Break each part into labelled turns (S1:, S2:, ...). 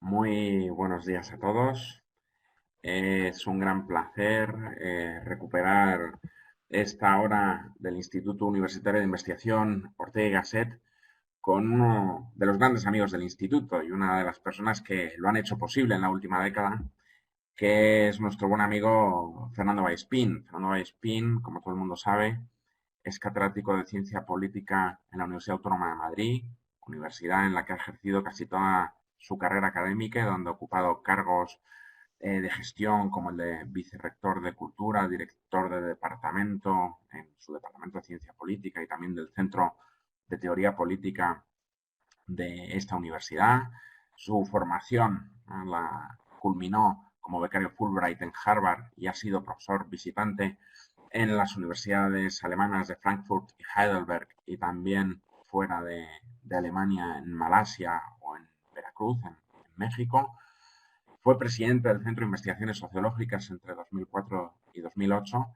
S1: Muy buenos días a todos. Es un gran placer recuperar esta hora del Instituto Universitario de Investigación Ortega y Gasset con uno de los grandes amigos del instituto y una de las personas que lo han hecho posible en la última década, que es nuestro buen amigo Fernando Vallespín. Fernando Vallespín, como todo el mundo sabe, es catedrático de Ciencia Política en la Universidad Autónoma de Madrid, universidad en la que ha ejercido casi toda su carrera académica y donde ha ocupado cargos de gestión como el de vicerrector de Cultura, director de departamento en su departamento de Ciencia Política y también del Centro de Teoría Política de esta universidad. Su formación la culminó como becario Fulbright en Harvard y ha sido profesor visitante en las universidades alemanas de Frankfurt y Heidelberg y también fuera de Alemania en Malasia o en Veracruz, en México. Fue presidente del Centro de Investigaciones Sociológicas entre 2004 y 2008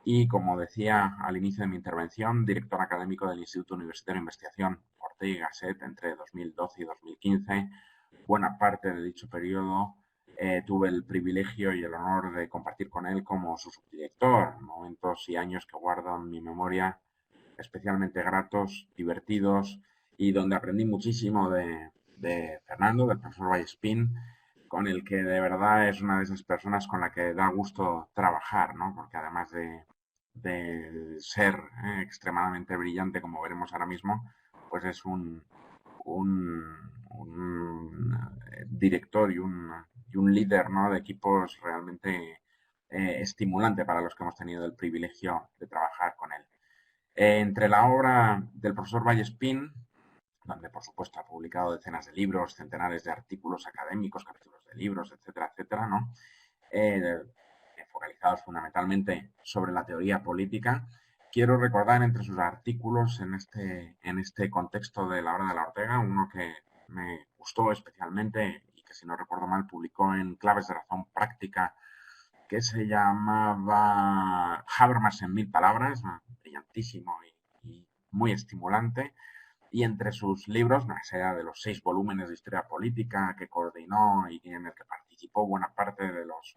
S1: y, como decía al inicio de mi intervención, director académico del Instituto Universitario de Investigación Ortega y Gasset entre 2012 y 2015. Buena parte de dicho periodo tuve el privilegio y el honor de compartir con él como su subdirector, momentos y años que guardo en mi memoria especialmente gratos, divertidos y donde aprendí muchísimo de Fernando, del profesor Vallespín, con el que de verdad es una de esas personas con la que da gusto trabajar, ¿no? Porque además de ser extremadamente brillante, como veremos ahora mismo, pues es un director y un líder, ¿no? De equipos realmente estimulante para los que hemos tenido el privilegio de trabajar con él. Entre la obra del profesor Vallespín, donde por supuesto ha publicado decenas de libros, centenares de artículos académicos, capítulos de libros, etcétera, etcétera, ¿no? Eh, Focalizados fundamentalmente sobre la teoría política. Quiero recordar entre sus artículos en este contexto de la obra de la Ortega, uno que me gustó especialmente y que, si no recuerdo mal, publicó en Claves de Razón Práctica, que se llamaba Habermas en 1000 palabras, brillantísimo y muy estimulante. Y entre sus libros, más allá de los 6 volúmenes de historia política que coordinó y en el que participó buena parte de los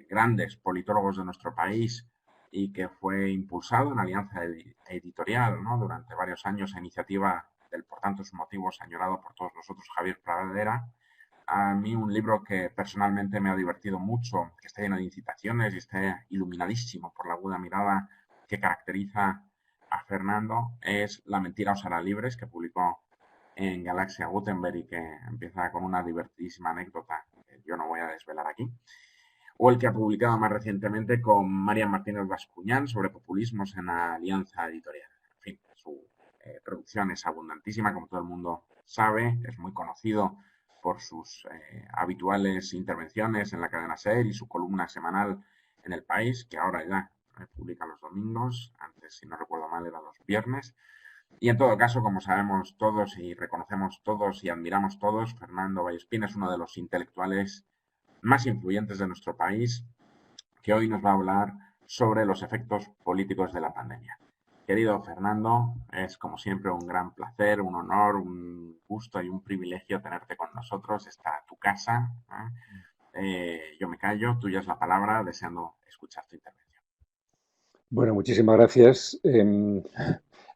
S1: grandes politólogos de nuestro país y que fue impulsado en alianza editorial, ¿no? Durante varios años a iniciativa del, por tantos motivos, añorado por todos nosotros, Javier Pradera. A mí un libro que personalmente me ha divertido mucho, que está lleno de incitaciones y está iluminadísimo por la aguda mirada que caracteriza a Fernando, es La mentira os hará libres, que publicó en Galaxia Gutenberg y que empieza con una divertidísima anécdota que yo no voy a desvelar aquí. O el que ha publicado más recientemente con María Martínez Bascuñán sobre populismos en la Alianza Editorial. En fin, su producción es abundantísima, como todo el mundo sabe, es muy conocido por sus habituales intervenciones en la cadena SER y su columna semanal en El País, que ahora ya publica los domingos, antes, si no recuerdo mal, era los viernes. Y en todo caso, como sabemos todos y reconocemos todos y admiramos todos, Fernando Vallespín es uno de los intelectuales más influyentes de nuestro país, que hoy nos va a hablar sobre los efectos políticos de la pandemia. Querido Fernando, es como siempre un gran placer, un honor, un gusto y un privilegio tenerte con nosotros. Está tu casa. Yo me callo, tuya es la palabra, deseando escuchar tu intervención.
S2: Bueno, muchísimas gracias.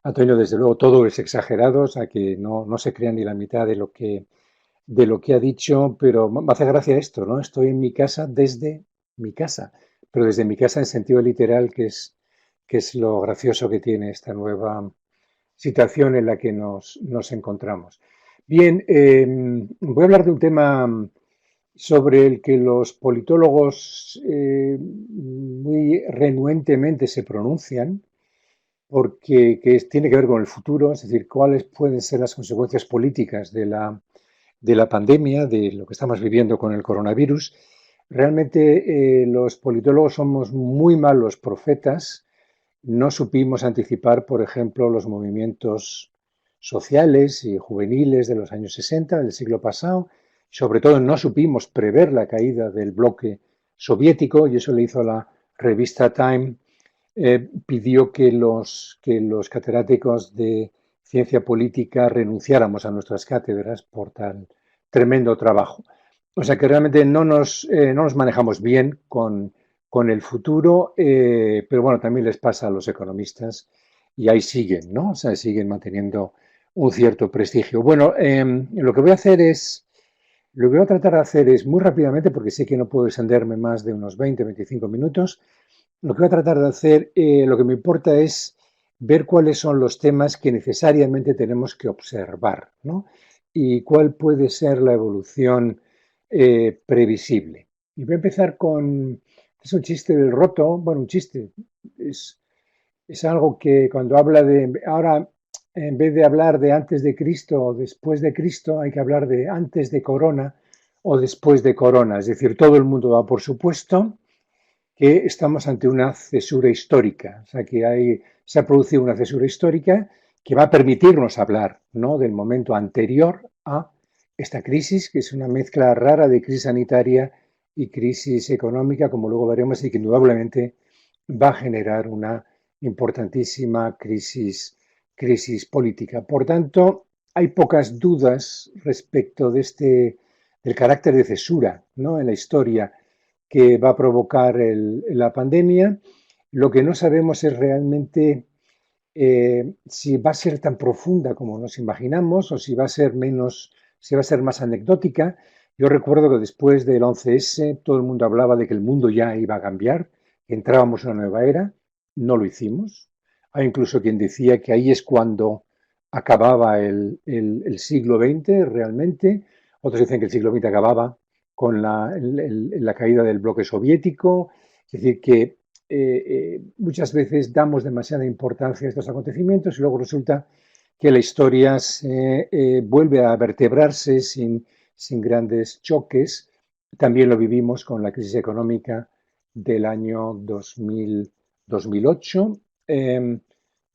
S2: Antonio, desde luego todo es exagerado, o sea que no se crea ni la mitad de lo que ha dicho, pero me hace gracia esto, ¿no? Estoy en mi casa desde mi casa, pero desde mi casa en sentido literal, que es lo gracioso que tiene esta nueva situación en la que nos encontramos. Bien, voy a hablar de un tema sobre el que los politólogos muy renuentemente se pronuncian, porque tiene que ver con el futuro, es decir, cuáles pueden ser las consecuencias políticas de la pandemia, de lo que estamos viviendo con el coronavirus. Realmente los politólogos somos muy malos profetas. No supimos anticipar, por ejemplo, los movimientos sociales y juveniles de los años 60 del siglo pasado. Sobre todo, no supimos prever la caída del bloque soviético, y eso le hizo a la revista Time. Pidió que los catedráticos de ciencia política renunciáramos a nuestras cátedras por tan tremendo trabajo. O sea que realmente no nos manejamos bien con el futuro, pero bueno, también les pasa a los economistas y ahí siguen, ¿no? O sea, siguen manteniendo un cierto prestigio. Bueno, lo que voy a tratar de hacer es muy rápidamente, porque sé que no puedo extenderme más de unos 20, 25 minutos, lo que voy a tratar de hacer, lo que me importa es ver cuáles son los temas que necesariamente tenemos que observar, ¿no? Y cuál puede ser la evolución previsible. Y voy a empezar con, es un chiste del roto, bueno, un chiste, es, es algo que cuando habla de, ahora en vez de hablar de antes de Cristo o después de Cristo, hay que hablar de antes de Corona o después de Corona. Es decir, todo el mundo da por supuesto que estamos ante una cesura histórica, o sea, se ha producido una cesura histórica que va a permitirnos hablar, ¿no?, del momento anterior a esta crisis, que es una mezcla rara de crisis sanitaria y crisis económica, como luego veremos, y que indudablemente va a generar una importantísima crisis política. Por tanto, hay pocas dudas respecto del carácter de cesura, ¿no?, en la historia que va a provocar la pandemia. Lo que no sabemos es realmente si va a ser tan profunda como nos imaginamos o si va a ser menos, si va a ser más anecdótica. Yo recuerdo que después del 11S todo el mundo hablaba de que el mundo ya iba a cambiar, que entrábamos en una nueva era. No lo hicimos. Hay incluso quien decía que ahí es cuando acababa el siglo XX realmente. Otros dicen que el siglo XX acababa con la caída del bloque soviético. Es decir, que muchas veces damos demasiada importancia a estos acontecimientos y luego resulta que la historia vuelve a vertebrarse sin grandes choques. También lo vivimos con la crisis económica del año 2008,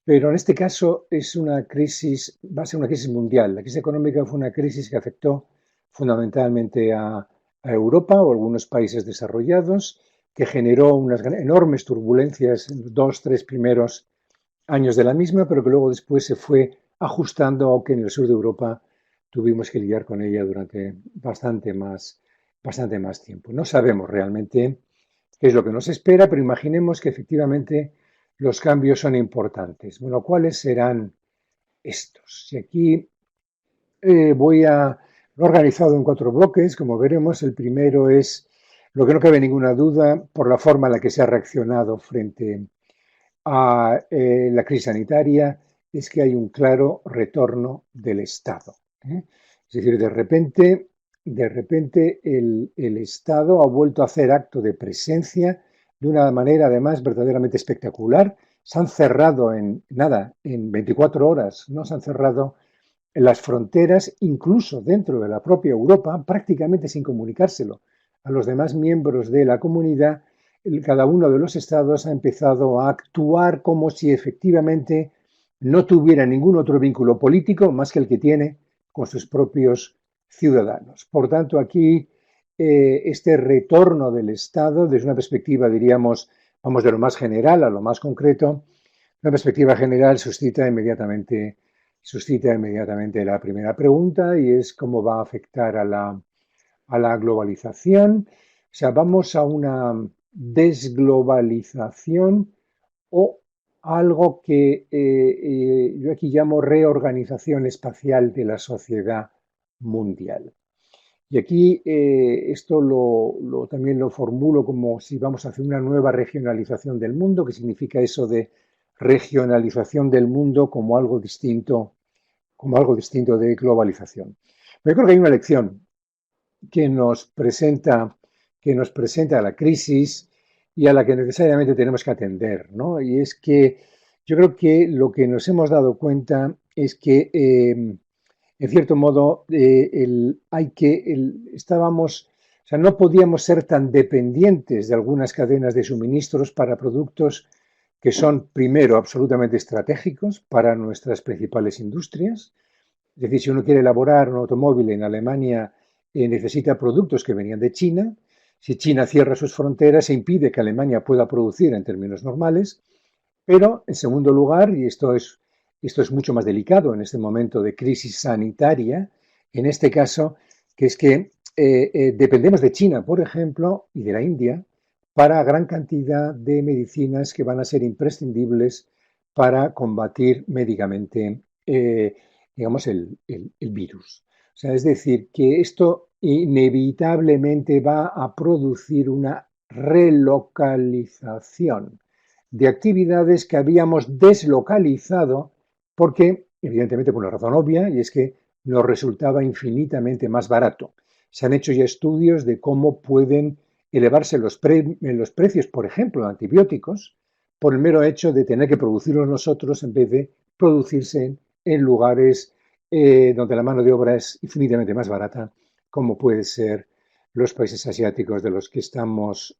S2: pero en este caso va a ser una crisis mundial. La crisis económica fue una crisis que afectó fundamentalmente a Europa o algunos países desarrollados, que generó unas enormes turbulencias en los 2, 3 primeros años de la misma, pero que luego después se fue ajustando, aunque en el sur de Europa tuvimos que lidiar con ella durante bastante más tiempo. No sabemos realmente qué es lo que nos espera, pero imaginemos que efectivamente los cambios son importantes. Bueno, ¿cuáles serán estos? Y aquí lo he organizado en 4 bloques, como veremos. El primero es lo que no cabe ninguna duda por la forma en la que se ha reaccionado frente a la crisis sanitaria, es que hay un claro retorno del Estado. Es decir, de repente el Estado ha vuelto a hacer acto de presencia de una manera además verdaderamente espectacular. Se han cerrado en 24 horas, no se han cerrado en las fronteras, incluso dentro de la propia Europa, prácticamente sin comunicárselo a los demás miembros de la comunidad. Cada uno de los estados ha empezado a actuar como si efectivamente no tuviera ningún otro vínculo político más que el que tiene con sus propios ciudadanos. Por tanto, aquí este retorno del Estado, desde una perspectiva, diríamos, vamos de lo más general a lo más concreto, una perspectiva general suscita inmediatamente la primera pregunta, y es cómo va a afectar a la globalización. O sea, vamos a una desglobalización o algo que yo aquí llamo reorganización espacial de la sociedad mundial. Y aquí esto también lo formulo como si vamos a hacer una nueva regionalización del mundo. ¿Qué significa eso de regionalización del mundo como algo distinto de globalización? Yo creo que hay una lección que nos presenta, que nos presenta la crisis y a la que necesariamente tenemos que atender, ¿no? Y es que yo creo que lo que nos hemos dado cuenta es que, en cierto modo, estábamos, o sea, no podíamos ser tan dependientes de algunas cadenas de suministros para productos que son, primero, absolutamente estratégicos para nuestras principales industrias. Es decir, si uno quiere elaborar un automóvil en Alemania, necesita productos que venían de China. Si China cierra sus fronteras, se impide que Alemania pueda producir en términos normales. Pero, en segundo lugar, y esto es mucho más delicado en este momento de crisis sanitaria, en este caso, que es que dependemos de China, por ejemplo, y de la India, para gran cantidad de medicinas que van a ser imprescindibles para combatir médicamente, digamos, el virus. O sea, es decir, que esto inevitablemente va a producir una relocalización de actividades que habíamos deslocalizado porque, evidentemente, por una razón obvia, y es que nos resultaba infinitamente más barato. Se han hecho ya estudios de cómo pueden elevarse los precios, por ejemplo, de antibióticos, por el mero hecho de tener que producirlos nosotros en vez de producirse en lugares donde la mano de obra es infinitamente más barata, como puede ser los países asiáticos de los que estamos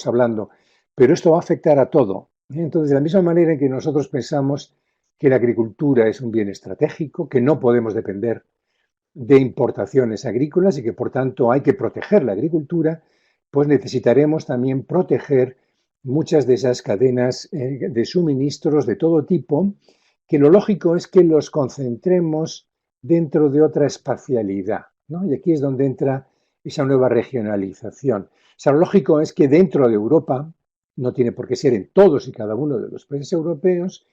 S2: hablando. Pero esto va a afectar a todo. Entonces, de la misma manera en que nosotros pensamos que la agricultura es un bien estratégico, que no podemos depender de importaciones agrícolas y que por tanto hay que proteger la agricultura, pues necesitaremos también proteger muchas de esas cadenas de suministros de todo tipo, que lo lógico es que los concentremos dentro de otra espacialidad, ¿no? Y aquí es donde entra esa nueva regionalización. O sea, lo lógico es que dentro de Europa, no tiene por qué ser en todos y cada uno de los países europeos,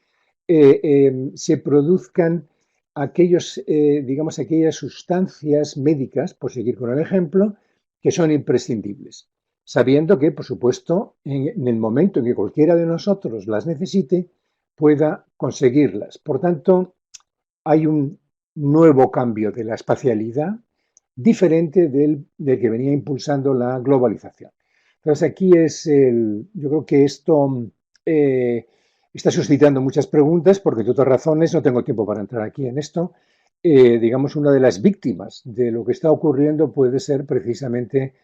S2: se produzcan digamos, aquellas sustancias médicas, por seguir con el ejemplo, que son imprescindibles, sabiendo que, por supuesto, en el momento en que cualquiera de nosotros las necesite, pueda conseguirlas. Por tanto, hay un nuevo cambio de la espacialidad diferente del que venía impulsando la globalización. Entonces, yo creo que esto eh, está suscitando muchas preguntas porque, de otras razones, no tengo tiempo para entrar aquí en esto. Digamos, una de las víctimas de lo que está ocurriendo puede ser precisamente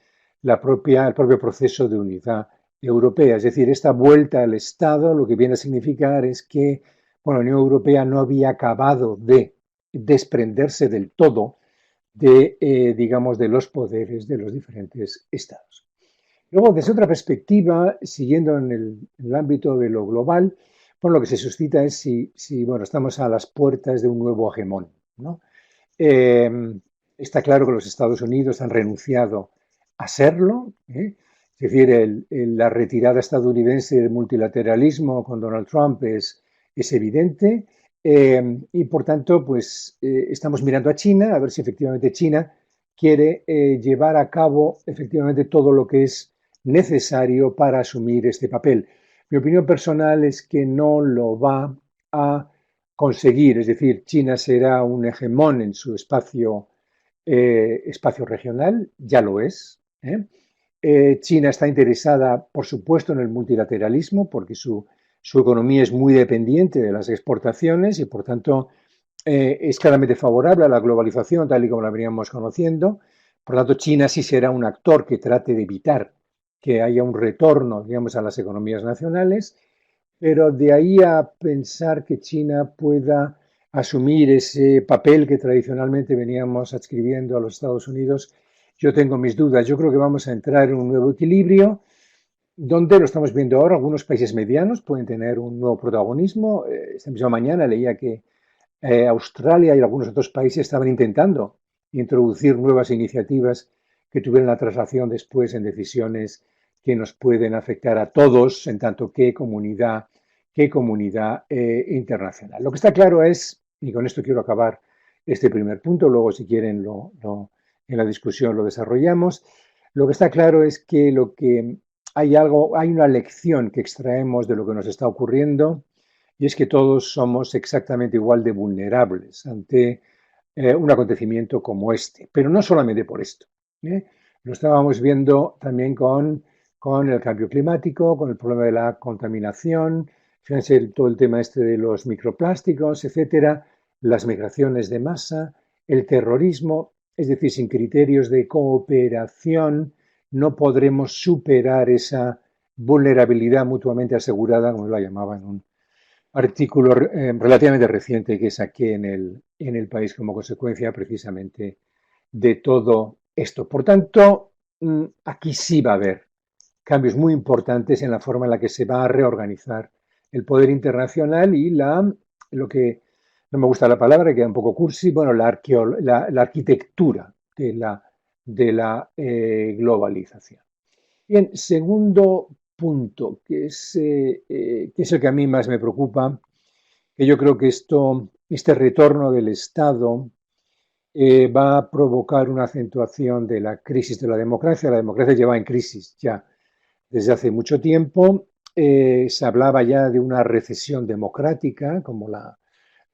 S2: el propio proceso de unidad europea. Es decir, esta vuelta al Estado lo que viene a significar es que bueno, la Unión Europea no había acabado de desprenderse del todo digamos, de los poderes de los diferentes estados. Luego, desde otra perspectiva, siguiendo en el ámbito de lo global, bueno, lo que se suscita es si bueno, estamos a las puertas de un nuevo hegemón, ¿no? Eh, Está claro que los Estados Unidos han renunciado a serlo, ¿eh? Es decir, la retirada estadounidense del multilateralismo con Donald Trump es evidente y por tanto pues estamos mirando a China a ver si efectivamente China quiere llevar a cabo efectivamente todo lo que es necesario para asumir este papel. Mi opinión personal es que no lo va a conseguir, es decir, China será un hegemón en su espacio regional, ya lo es. China está interesada, por supuesto, en el multilateralismo, porque su economía es muy dependiente de las exportaciones y, por tanto, es claramente favorable a la globalización, tal y como la veníamos conociendo. Por lo tanto, China sí será un actor que trate de evitar que haya un retorno, digamos, a las economías nacionales. Pero de ahí a pensar que China pueda asumir ese papel que tradicionalmente veníamos adscribiendo a los Estados Unidos, yo tengo mis dudas. Yo creo que vamos a entrar en un nuevo equilibrio donde lo estamos viendo ahora. Algunos países medianos pueden tener un nuevo protagonismo. Esta misma mañana leía que Australia y algunos otros países estaban intentando introducir nuevas iniciativas que tuvieran la traslación después en decisiones que nos pueden afectar a todos en tanto que comunidad internacional. Lo que está claro es, y con esto quiero acabar este primer punto, luego si quieren en la discusión lo desarrollamos, lo que está claro es que hay una lección que extraemos de lo que nos está ocurriendo y es que todos somos exactamente igual de vulnerables ante un acontecimiento como este, pero no solamente por esto. ¿eh? Lo estábamos viendo también con el cambio climático, con el problema de la contaminación, fíjense todo el tema este de los microplásticos, etcétera, las migraciones de masa, el terrorismo, es decir, sin criterios de cooperación no podremos superar esa vulnerabilidad mutuamente asegurada, como la llamaban en un artículo relativamente reciente que saqué en el país como consecuencia precisamente de todo esto. Por tanto, aquí sí va a haber cambios muy importantes en la forma en la que se va a reorganizar el poder internacional y lo que no me gusta la palabra, que queda un poco cursi, bueno, la arquitectura de la de la globalización. Bien, segundo punto, que es el que a mí más me preocupa, que yo creo que este retorno del Estado va a provocar una acentuación de la crisis de la democracia. La democracia lleva en crisis ya desde hace mucho tiempo. Se hablaba ya de una recesión democrática, como la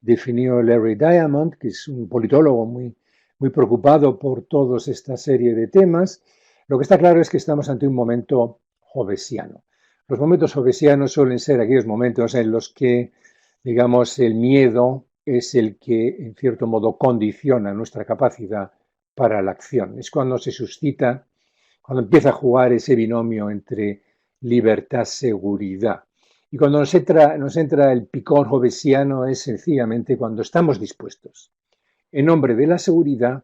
S2: definió Larry Diamond, que es un politólogo muy preocupado por toda esta serie de temas. Lo que está claro es que estamos ante un momento jovesiano. Los momentos jovesianos suelen ser aquellos momentos en los que, digamos, el miedo es el que, en cierto modo, condiciona nuestra capacidad para la acción. Es cuando se suscita, cuando empieza a jugar ese binomio entre libertad-seguridad. Y cuando nos entra el picor jovesiano es sencillamente cuando estamos dispuestos, en nombre de la seguridad,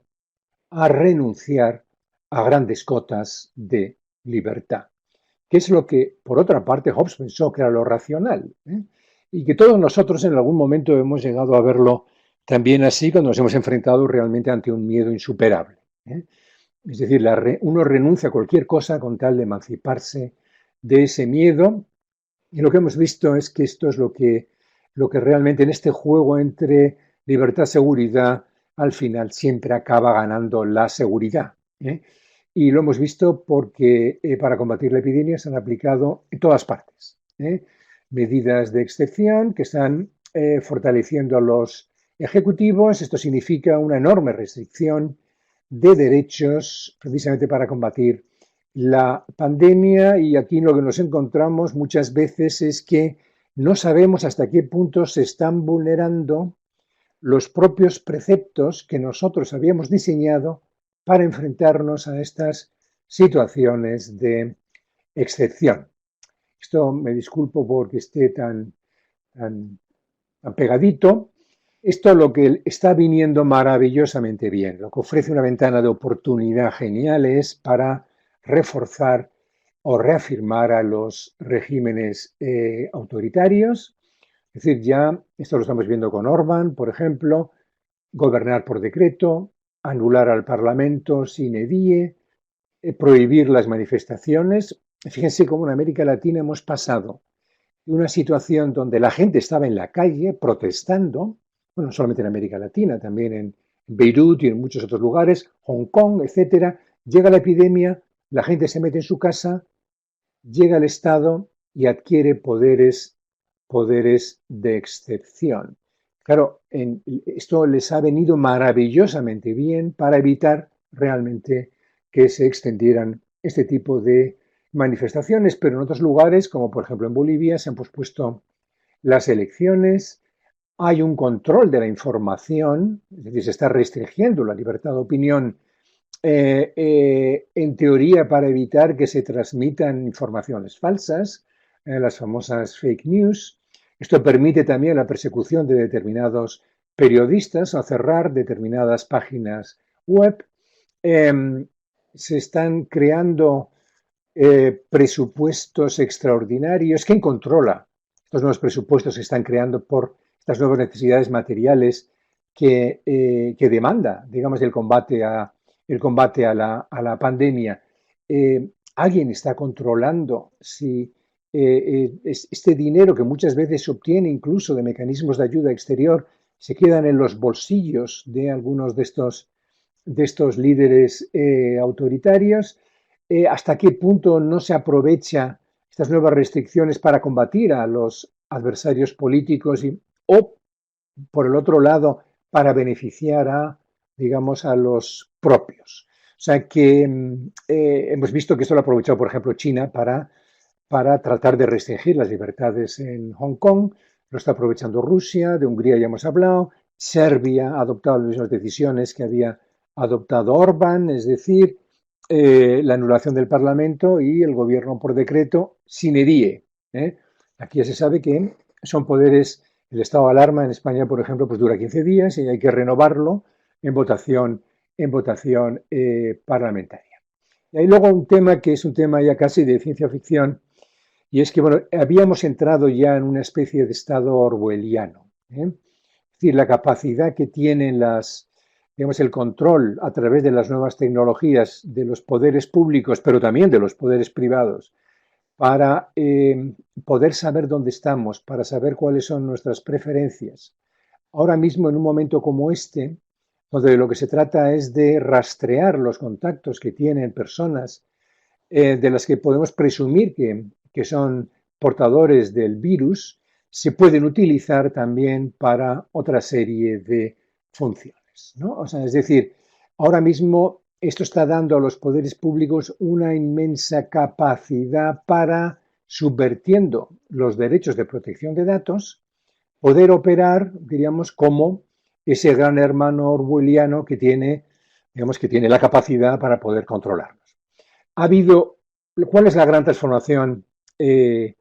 S2: a renunciar a grandes cotas de libertad, que es lo que, por otra parte, Hobbes pensó que era lo racional, ¿eh? Y que todos nosotros en algún momento hemos llegado a verlo también así cuando nos hemos enfrentado realmente ante un miedo insuperable, ¿eh? Es decir, uno renuncia a cualquier cosa con tal de emanciparse de ese miedo. Y lo que hemos visto es que esto es lo que realmente en este juego entre libertad y seguridad, al final siempre acaba ganando la seguridad, ¿eh? Y lo hemos visto porque para combatir la epidemia se han aplicado en todas partes, ¿eh? Medidas de excepción que están fortaleciendo a los ejecutivos. Esto significa una enorme restricción de derechos precisamente para combatir la pandemia, y aquí lo que nos encontramos muchas veces es que no sabemos hasta qué punto se están vulnerando los propios preceptos que nosotros habíamos diseñado para enfrentarnos a estas situaciones de excepción. Esto me disculpo porque esté tan pegadito. Esto lo que está viniendo maravillosamente bien, lo que ofrece una ventana de oportunidad genial es para reforzar o reafirmar a los regímenes autoritarios. Es decir, ya esto lo estamos viendo con Orbán, por ejemplo, gobernar por decreto, anular al Parlamento sine die, prohibir las manifestaciones. Fíjense cómo en América Latina hemos pasado de una situación donde la gente estaba en la calle protestando, bueno, no solamente en América Latina, también en Beirut y en muchos otros lugares, Hong Kong, etcétera. Llega la epidemia, la gente se mete en su casa, llega el Estado y adquiere poderes de excepción. Claro, esto les ha venido maravillosamente bien para evitar realmente que se extendieran este tipo de manifestaciones, pero en otros lugares, como por ejemplo en Bolivia, se han pospuesto las elecciones, hay un control de la información, es decir, se está restringiendo la libertad de opinión en teoría para evitar que se transmitan informaciones falsas, las famosas fake news. Esto permite también la persecución de determinados periodistas o cerrar determinadas páginas web. Se están creando presupuestos extraordinarios. ¿Quién controla estos nuevos presupuestos que están creando por estas nuevas necesidades materiales que demanda, digamos, el combate a la pandemia? ¿Alguien está controlando si este dinero que muchas veces se obtiene incluso de mecanismos de ayuda exterior se quedan en los bolsillos de algunos de estos líderes autoritarios? ¿Hasta qué punto no se aprovecha estas nuevas restricciones para combatir a los adversarios políticos o, por el otro lado, para beneficiar digamos, a los propios? O sea que hemos visto que esto lo ha aprovechado, por ejemplo, China para tratar de restringir las libertades en Hong Kong, lo está aprovechando Rusia, de Hungría ya hemos hablado, Serbia ha adoptado las mismas decisiones que había adoptado Orbán, es decir, la anulación del Parlamento y el gobierno por decreto sine die, ¿eh? Aquí ya se sabe que son poderes, el estado de alarma en España, por ejemplo, pues dura 15 días y hay que renovarlo en votación parlamentaria. Y hay luego un tema que es un tema ya casi de ciencia ficción, y es que, bueno, habíamos entrado ya en una especie de estado orwelliano, ¿eh? Es decir, la capacidad que tienen digamos, el control a través de las nuevas tecnologías de los poderes públicos, pero también de los poderes privados, para poder saber dónde estamos, para saber cuáles son nuestras preferencias. Ahora mismo, en un momento como este, donde de lo que se trata es de rastrear los contactos que tienen personas de las que podemos presumir que son portadores del virus, se pueden utilizar también para otra serie de funciones, ¿no? O sea, es decir, ahora mismo esto está dando a los poderes públicos una inmensa capacidad para, subvirtiendo los derechos de protección de datos, poder operar, diríamos, como ese gran hermano orwelliano que tiene, digamos, que tiene la capacidad para poder controlarnos. Ha habido, ¿cuál es la gran transformación? Eh,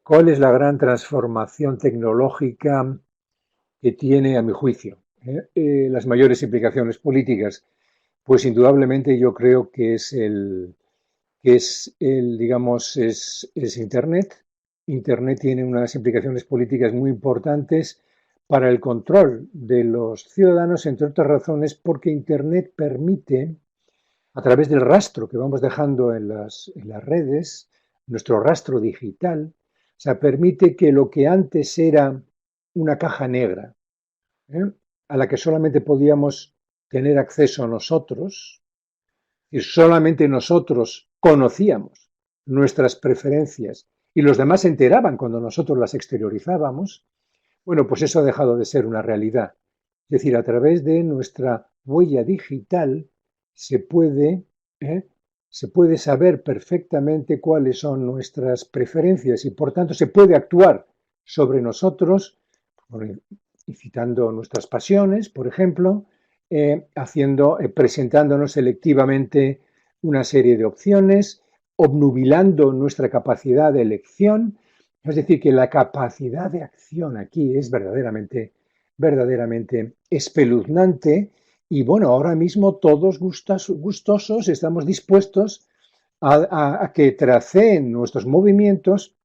S2: ¿Cuál es la gran transformación tecnológica que tiene, a mi juicio, las mayores implicaciones políticas? Pues indudablemente yo creo que es digamos, es Internet. Internet tiene unas implicaciones políticas muy importantes para el control de los ciudadanos, entre otras razones, porque Internet permite, a través del rastro que vamos dejando en las redes, nuestro rastro digital, o sea, permite que lo que antes era una caja negra, ¿eh? A la que solamente podíamos tener acceso nosotros, y solamente nosotros conocíamos nuestras preferencias y los demás se enteraban cuando nosotros las exteriorizábamos, bueno, pues eso ha dejado de ser una realidad. Es decir, a través de nuestra huella digital se puede, ¿eh? se puede saber perfectamente cuáles son nuestras preferencias y por tanto se puede actuar sobre nosotros, incitando nuestras pasiones, por ejemplo, presentándonos selectivamente una serie de opciones, obnubilando nuestra capacidad de elección. Es decir, que la capacidad de acción aquí es verdaderamente espeluznante y bueno, ahora mismo todos gustosos estamos dispuestos a que traceen nuestros movimientos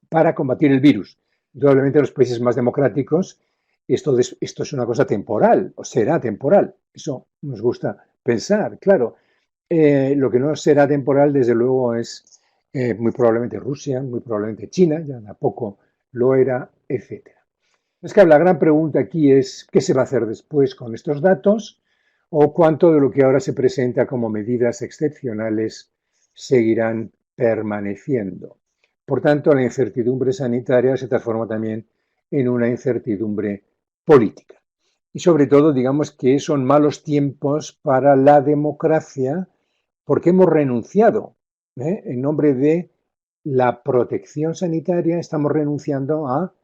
S2: para combatir el virus. Indudablemente en los países más democráticos esto es una cosa temporal, o será temporal. Eso nos gusta pensar, claro. Lo que no será temporal, desde luego, es muy probablemente Rusia, muy probablemente China, ya de a poco lo era, etcétera. Es que la gran pregunta aquí es qué se va a hacer después con estos datos o cuánto de lo que ahora se presenta como medidas excepcionales seguirán permaneciendo. Por tanto, la incertidumbre sanitaria se transforma también en una incertidumbre política. Y sobre todo, digamos que son malos tiempos para la democracia porque hemos renunciado, en nombre de la protección sanitaria, estamos renunciando a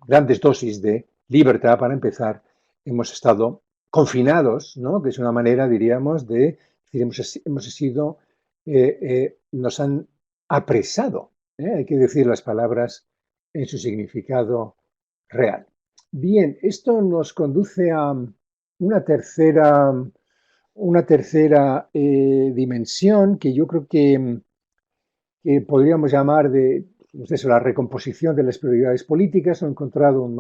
S2: grandes dosis de libertad para empezar. Hemos estado confinados, ¿no? Que es una manera, diríamos, de decir, hemos sido, nos han apresado, ¿eh? Hay que decir las palabras en su significado real. Bien, esto nos conduce a una tercera dimensión que yo creo que podríamos llamar de pues eso, la recomposición de las prioridades políticas. He encontrado un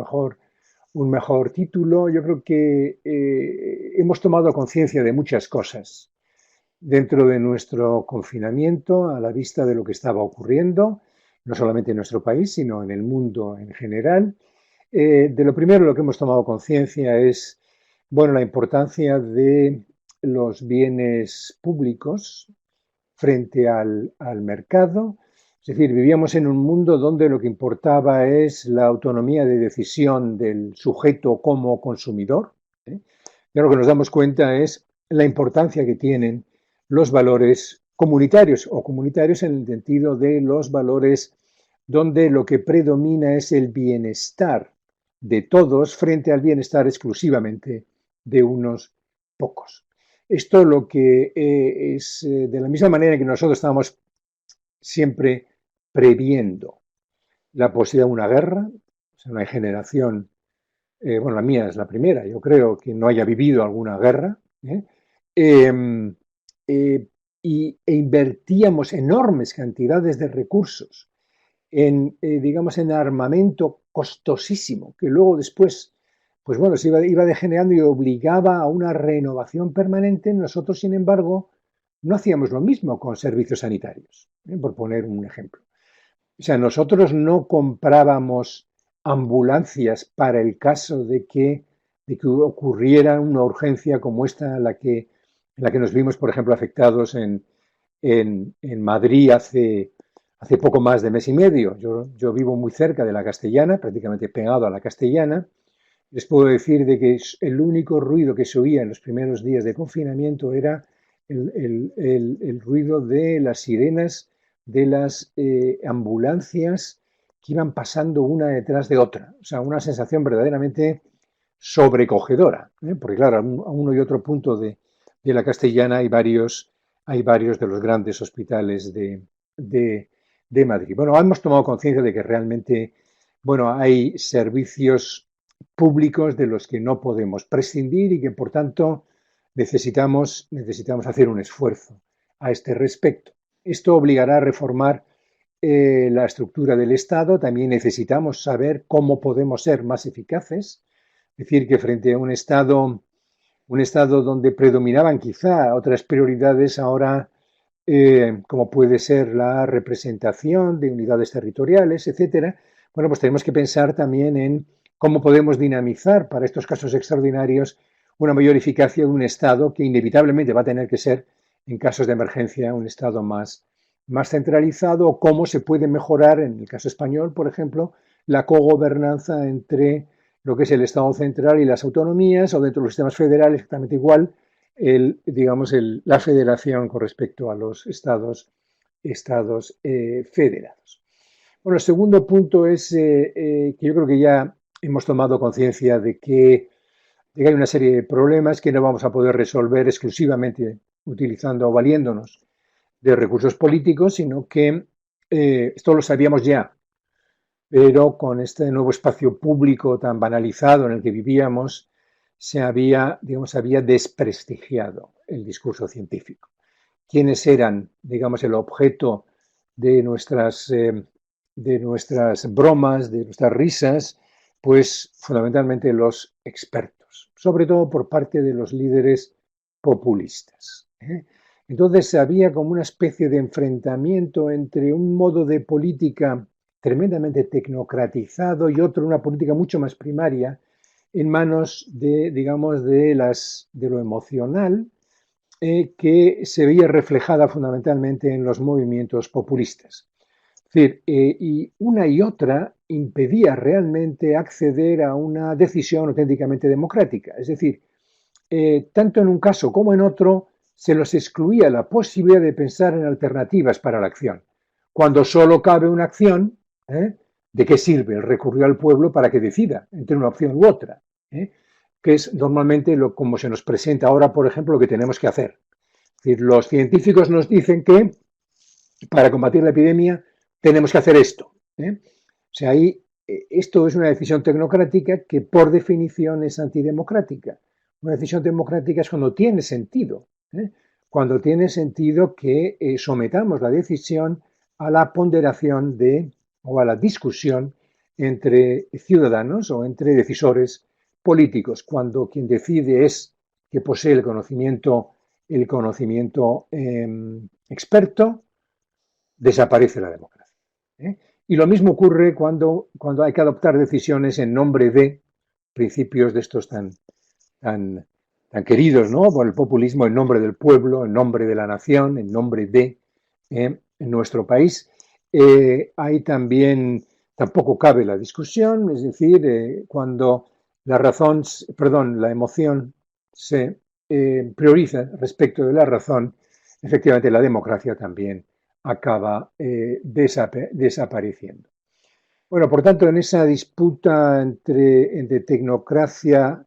S2: mejor título. Yo creo que hemos tomado conciencia de muchas cosas dentro de nuestro confinamiento a la vista de lo que estaba ocurriendo, no solamente en nuestro país, sino en el mundo en general. De lo primero, lo que hemos tomado conciencia es, bueno, la importancia de los bienes públicos frente al mercado. Es decir, vivíamos en un mundo donde lo que importaba es la autonomía de decisión del sujeto como consumidor, ¿eh? Y lo que nos damos cuenta es la importancia que tienen los valores comunitarios o comunitarios en el sentido de los valores donde lo que predomina es el bienestar de todos frente al bienestar exclusivamente de unos pocos. Esto lo que es, de la misma manera que nosotros estamos siempre previendo la posibilidad de una guerra, o sea, una generación, bueno, la mía es la primera, yo creo que no haya vivido alguna guerra, ¿eh? Eh, eh, e invertíamos enormes cantidades de recursos digamos, en armamento costosísimo, que luego después pues bueno, iba degenerando y obligaba a una renovación permanente. Nosotros, sin embargo, no hacíamos lo mismo con servicios sanitarios, por poner un ejemplo. O sea, nosotros no comprábamos ambulancias para el caso de que ocurriera una urgencia como esta, en la que nos vimos, por ejemplo, afectados en Madrid hace poco más de mes y medio. Yo vivo muy cerca de la Castellana, prácticamente pegado a la Castellana. Les puedo decir de que el único ruido que se oía en los primeros días de confinamiento era el ruido de las sirenas de las ambulancias que iban pasando una detrás de otra. O sea, una sensación verdaderamente sobrecogedora, ¿eh? Porque claro, a uno y otro punto de la Castellana hay varios de los grandes hospitales de, de Madrid. Bueno, hemos tomado conciencia de que realmente, bueno, hay servicios públicos de los que no podemos prescindir y que por tanto necesitamos hacer un esfuerzo a este respecto. Esto obligará a reformar la estructura del Estado. También necesitamos saber cómo podemos ser más eficaces. Es decir, que frente a un estado donde predominaban quizá otras prioridades, ahora, como puede ser la representación de unidades territoriales, etcétera, bueno, pues tenemos que pensar también en cómo podemos dinamizar para estos casos extraordinarios una mayor eficacia de un Estado que inevitablemente va a tener que ser, en casos de emergencia, un Estado más centralizado, o cómo se puede mejorar, en el caso español, por ejemplo, la cogobernanza entre lo que es el Estado central y las autonomías, o dentro de los sistemas federales, exactamente igual, la federación con respecto a los estados federados. Bueno, el segundo punto es que yo creo que ya hemos tomado conciencia de que hay una serie de problemas que no vamos a poder resolver exclusivamente utilizando o valiéndonos de recursos políticos, sino que esto lo sabíamos ya, pero con este nuevo espacio público tan banalizado en el que vivíamos, se había desprestigiado el discurso científico. ¿Quiénes eran, digamos, el objeto de nuestras bromas, de nuestras risas? Pues fundamentalmente los expertos, sobre todo por parte de los líderes populistas, ¿eh? Entonces había como una especie de enfrentamiento entre un modo de política tremendamente tecnocratizado y otro, una política mucho más primaria, en manos digamos, de lo emocional, que se veía reflejada fundamentalmente en los movimientos populistas. Es decir, y una y otra impedía realmente acceder a una decisión auténticamente democrática. Es decir, tanto en un caso como en otro, se los excluía la posibilidad de pensar en alternativas para la acción. Cuando solo cabe una acción, ¿de qué sirve el recurrir al pueblo para que decida entre una opción u otra? Que es normalmente como se nos presenta ahora, por ejemplo, lo que tenemos que hacer. Es decir, los científicos nos dicen que para combatir la epidemia tenemos que hacer esto. O sea, esto es una decisión tecnocrática que por definición es antidemocrática. Una decisión democrática es cuando tiene sentido, cuando tiene sentido que sometamos la decisión a la ponderación o a la discusión entre ciudadanos o entre decisores políticos, cuando quien decide es que posee el conocimiento experto, desaparece la democracia, ¿eh? Y lo mismo ocurre cuando hay que adoptar decisiones en nombre de principios de estos tan queridos, ¿no? Por el populismo, en nombre del pueblo, en nombre de la nación, en nombre de en nuestro país. Hay también, tampoco cabe la discusión, es decir, cuando la emoción se prioriza respecto de la razón, efectivamente la democracia también acaba desapareciendo. Bueno, por tanto, en esa disputa entre tecnocracia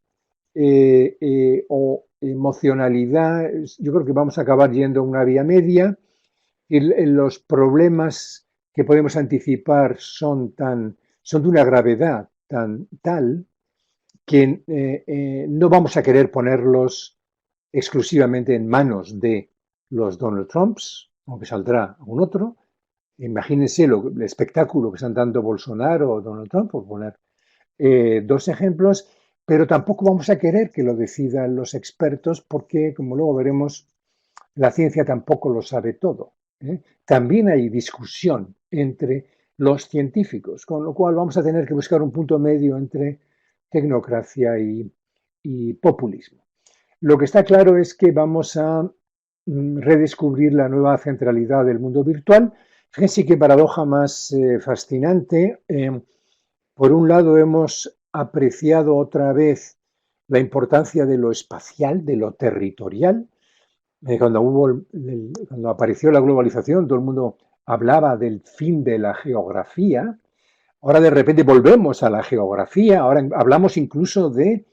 S2: o emocionalidad, yo creo que vamos a acabar yendo a una vía media, y los problemas que podemos anticipar son de una gravedad tal que no vamos a querer ponerlos exclusivamente en manos de los Donald Trumps, aunque saldrá un otro. Imagínense el espectáculo que están dando Bolsonaro o Donald Trump, por poner dos ejemplos, pero tampoco vamos a querer que lo decidan los expertos porque, como luego veremos, la ciencia tampoco lo sabe todo, ¿eh? También hay discusión entre los científicos, con lo cual vamos a tener que buscar un punto medio entre tecnocracia y populismo. Lo que está claro es que vamos a redescubrir la nueva centralidad del mundo virtual. Fíjense qué paradoja más fascinante. Por un lado, hemos apreciado otra vez la importancia de lo espacial, de lo territorial. Cuando apareció la globalización, todo el mundo hablaba del fin de la geografía. Ahora de repente volvemos a la geografía. Ahora hablamos incluso de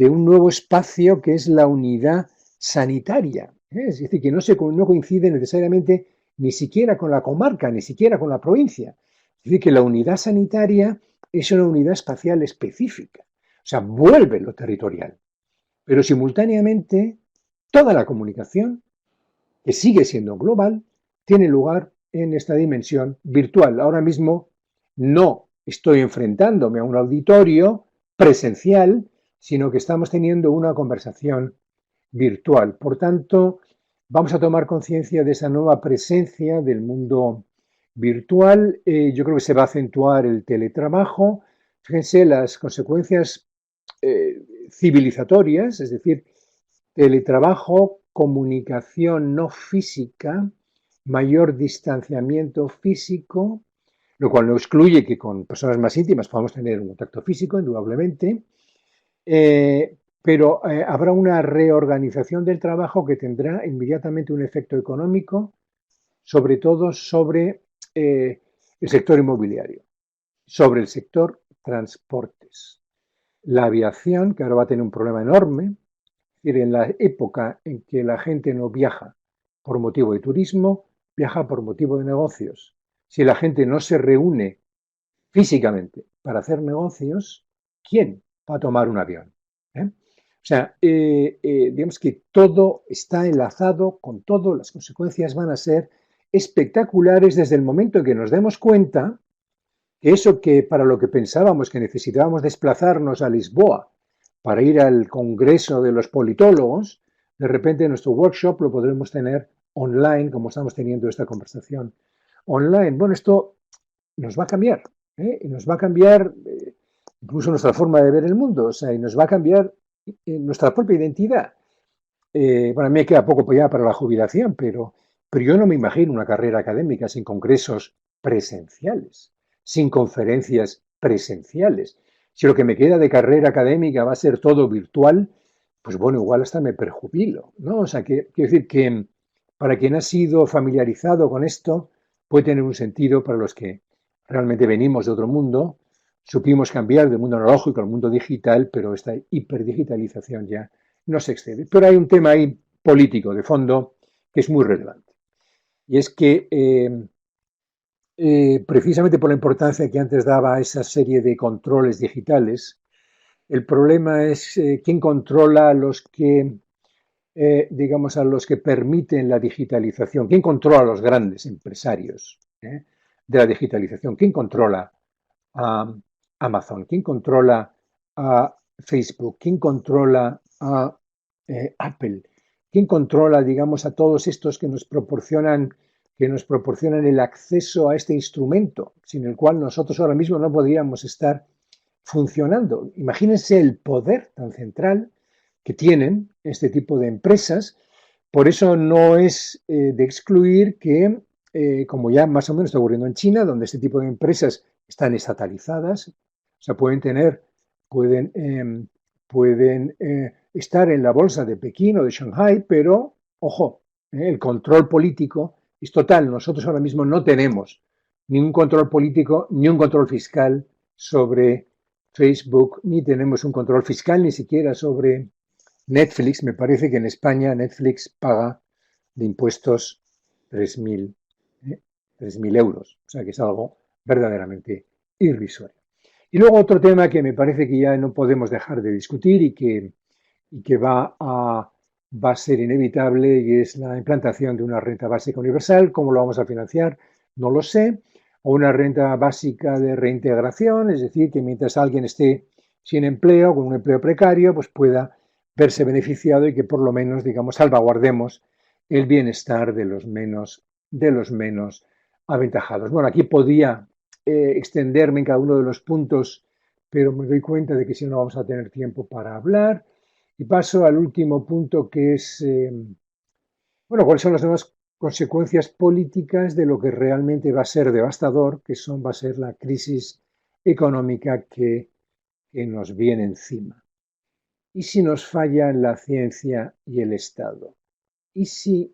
S2: un nuevo espacio que es la unidad sanitaria. Es decir, que no coincide necesariamente ni siquiera con la comarca, ni siquiera con la provincia. Es decir, que la unidad sanitaria es una unidad espacial específica. O sea, vuelve lo territorial. Pero simultáneamente, toda la comunicación, que sigue siendo global, tiene lugar en esta dimensión virtual. Ahora mismo no estoy enfrentándome a un auditorio presencial, sino que estamos teniendo una conversación virtual. Por tanto, vamos a tomar conciencia de esa nueva presencia del mundo virtual. Yo creo que se va a acentuar el teletrabajo. Fíjense las consecuencias civilizatorias, es decir, teletrabajo, comunicación no física, mayor distanciamiento físico, lo cual no excluye que con personas más íntimas podamos tener un contacto físico, indudablemente, pero habrá una reorganización del trabajo que tendrá inmediatamente un efecto económico, sobre todo sobre el sector inmobiliario, sobre el sector transportes. La aviación, que ahora va a tener un problema enorme, es decir, en la época en que la gente no viaja por motivo de turismo, viaja por motivo de negocios. Si la gente no se reúne físicamente para hacer negocios, ¿quién va a tomar un avión? ¿Eh? O sea, digamos que todo está enlazado con todo, las consecuencias van a ser espectaculares desde el momento en que nos demos cuenta que eso que para lo que pensábamos que necesitábamos desplazarnos a Lisboa para ir al Congreso de los Politólogos, de repente nuestro workshop lo podremos tener online, como estamos teniendo esta conversación online. Bueno, esto nos va a cambiar, ¿eh? Y nos va a cambiar incluso nuestra forma de ver el mundo, o sea, y nos va a cambiar nuestra propia identidad. Bueno, a mí me queda poco ya para la jubilación, pero yo no me imagino una carrera académica sin congresos presenciales, sin conferencias presenciales. Si lo que me queda de carrera académica va a ser todo virtual, pues bueno, igual hasta me perjubilo, ¿no? O sea, quiero decir que para quien ha sido familiarizado con esto, puede tener un sentido para los que realmente venimos de otro mundo, supimos cambiar del mundo analógico al mundo digital, pero esta hiperdigitalización ya no se excede. Pero hay un tema ahí político de fondo que es muy relevante. Y es que precisamente por la importancia que antes daba a esa serie de controles digitales, el problema es quién controla a los que, digamos, a los que permiten la digitalización, quién controla a los grandes empresarios de la digitalización, quién controla a Amazon, quién controla a Facebook, quién controla a Apple, quién controla, digamos, a todos estos que nos proporcionan el acceso a este instrumento, sin el cual nosotros ahora mismo no podríamos estar funcionando. Imagínense el poder tan central que tienen este tipo de empresas. Por eso no es de excluir que, como ya más o menos está ocurriendo en China, donde este tipo de empresas están estatalizadas, o sea, pueden estar en la bolsa de Pekín o de Shanghai, pero, ojo, el control político es total. Nosotros ahora mismo no tenemos ni un control político ni un control fiscal sobre Facebook, ni tenemos un control fiscal ni siquiera sobre Netflix. Me parece que en España Netflix paga de impuestos 3.000 euros, o sea que es algo verdaderamente irrisorio. Y luego otro tema que me parece que ya no podemos dejar de discutir y que va a ser inevitable, y es la implantación de una renta básica universal. ¿Cómo lo vamos a financiar? No lo sé. O una renta básica de reintegración, es decir, que mientras alguien esté sin empleo, con un empleo precario, pues pueda verse beneficiado y que por lo menos, digamos, salvaguardemos el bienestar de los menos aventajados. Bueno, aquí podía extenderme en cada uno de los puntos, pero me doy cuenta de que si no vamos a tener tiempo para hablar. Y paso al último punto que es, bueno, cuáles son las nuevas consecuencias políticas de lo que realmente va a ser devastador, va a ser la crisis económica que nos viene encima. ¿Y si nos fallan la ciencia y el Estado? ¿Y si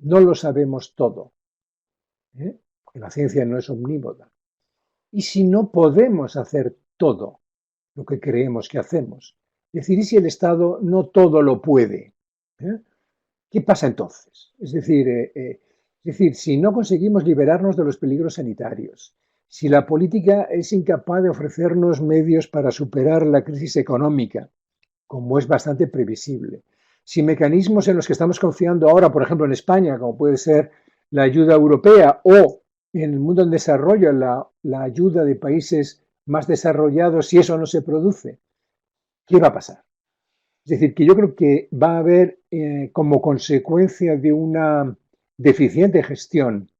S2: no lo sabemos todo? ¿Eh? Porque la ciencia no es omnívoda. ¿Y si no podemos hacer todo lo que creemos que hacemos? Es decir, ¿y si el Estado no todo lo puede? ¿Eh? ¿Qué pasa entonces? Es decir, si no conseguimos liberarnos de los peligros sanitarios, si la política es incapaz de ofrecernos medios para superar la crisis económica, como es bastante previsible, si mecanismos en los que estamos confiando ahora, por ejemplo en España, como puede ser la ayuda europea o en el mundo en desarrollo, la ayuda de países más desarrollados, si eso no se produce, ¿qué va a pasar? Es decir, que yo creo que va a haber, como consecuencia de una deficiente gestión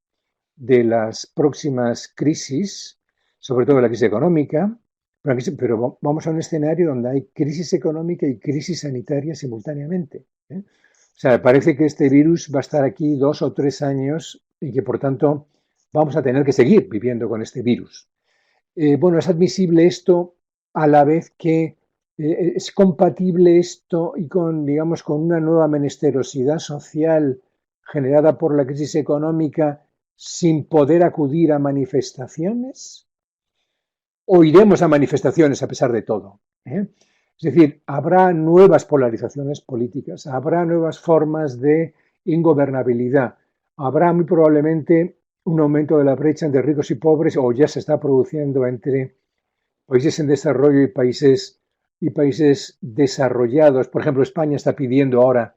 S2: de las próximas crisis, sobre todo la crisis económica, pero vamos a un escenario donde hay crisis económica y crisis sanitaria simultáneamente. O sea, parece que este virus va a estar aquí 2 o 3 años y que por tanto vamos a tener que seguir viviendo con este virus. Bueno, es admisible esto a la vez que es compatible esto y con, digamos, con una nueva menesterosidad social generada por la crisis económica sin poder acudir a manifestaciones o iremos a manifestaciones a pesar de todo. Es decir, habrá nuevas polarizaciones políticas, habrá nuevas formas de ingobernabilidad, habrá muy probablemente un aumento de la brecha entre ricos y pobres, o ya se está produciendo entre países en desarrollo y países desarrollados. Por ejemplo, España está pidiendo ahora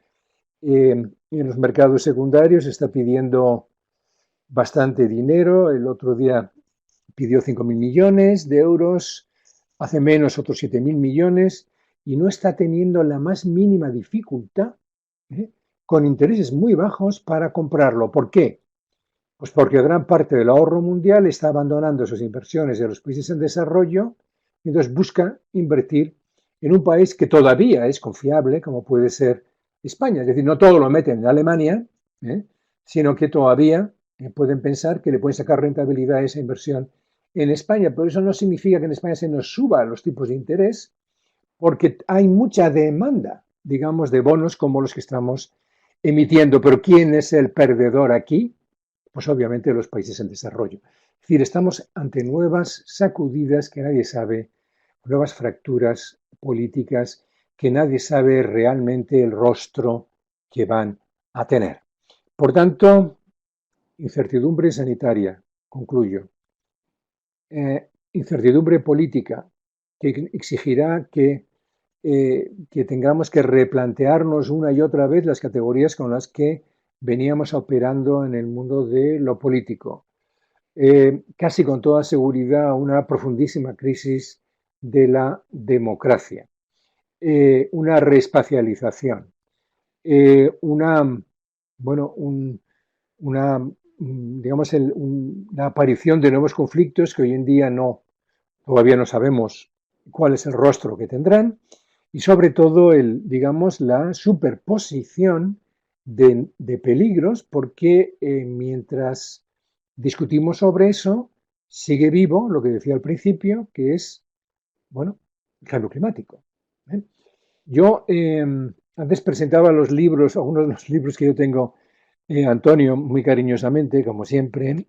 S2: en los mercados secundarios, está pidiendo bastante dinero. El otro día pidió 5.000 millones de euros, hace menos otros 7.000 millones, y no está teniendo la más mínima dificultad, ¿eh? Con intereses muy bajos para comprarlo. ¿Por qué? Pues porque gran parte del ahorro mundial está abandonando sus inversiones de los países en desarrollo y entonces busca invertir en un país que todavía es confiable, como puede ser España. Es decir, no todo lo meten en Alemania, ¿eh? Sino que todavía pueden pensar que le pueden sacar rentabilidad a esa inversión en España. Pero eso no significa que en España se nos suban los tipos de interés, porque hay mucha demanda, digamos, de bonos como los que estamos emitiendo. Pero ¿quién es el perdedor aquí? Pues obviamente los países en desarrollo. Es decir, estamos ante nuevas sacudidas que nadie sabe, nuevas fracturas políticas que nadie sabe realmente el rostro que van a tener. Por tanto, incertidumbre sanitaria, concluyo. Incertidumbre política que exigirá que tengamos que replantearnos una y otra vez las categorías con las que veníamos operando en el mundo de lo político. Casi con toda seguridad una profundísima crisis de la democracia, una reespacialización, una, bueno, una, digamos, una aparición de nuevos conflictos que hoy en día todavía no sabemos cuál es el rostro que tendrán, y sobre todo digamos, la superposición de peligros, porque mientras discutimos sobre eso, sigue vivo lo que decía al principio, que es, bueno, el cambio climático. ¿eh? Yo antes presentaba los libros, algunos de los libros que yo tengo, Antonio, muy cariñosamente, como siempre.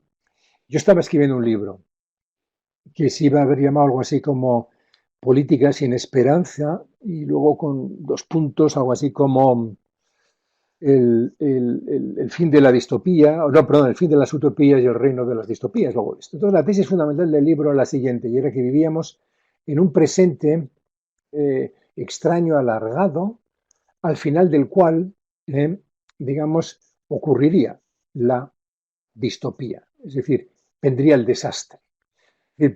S2: Yo estaba escribiendo un libro que se iba a haber llamado algo así como Política sin esperanza, y luego con 2 puntos, algo así como el fin de la distopía, o no, perdón, el fin de las utopías y el reino de las distopías, luego esto. Entonces la tesis fundamental del libro es la siguiente, y era que vivíamos en un presente extraño, alargado, al final del cual, digamos, ocurriría la distopía, es decir, vendría el desastre.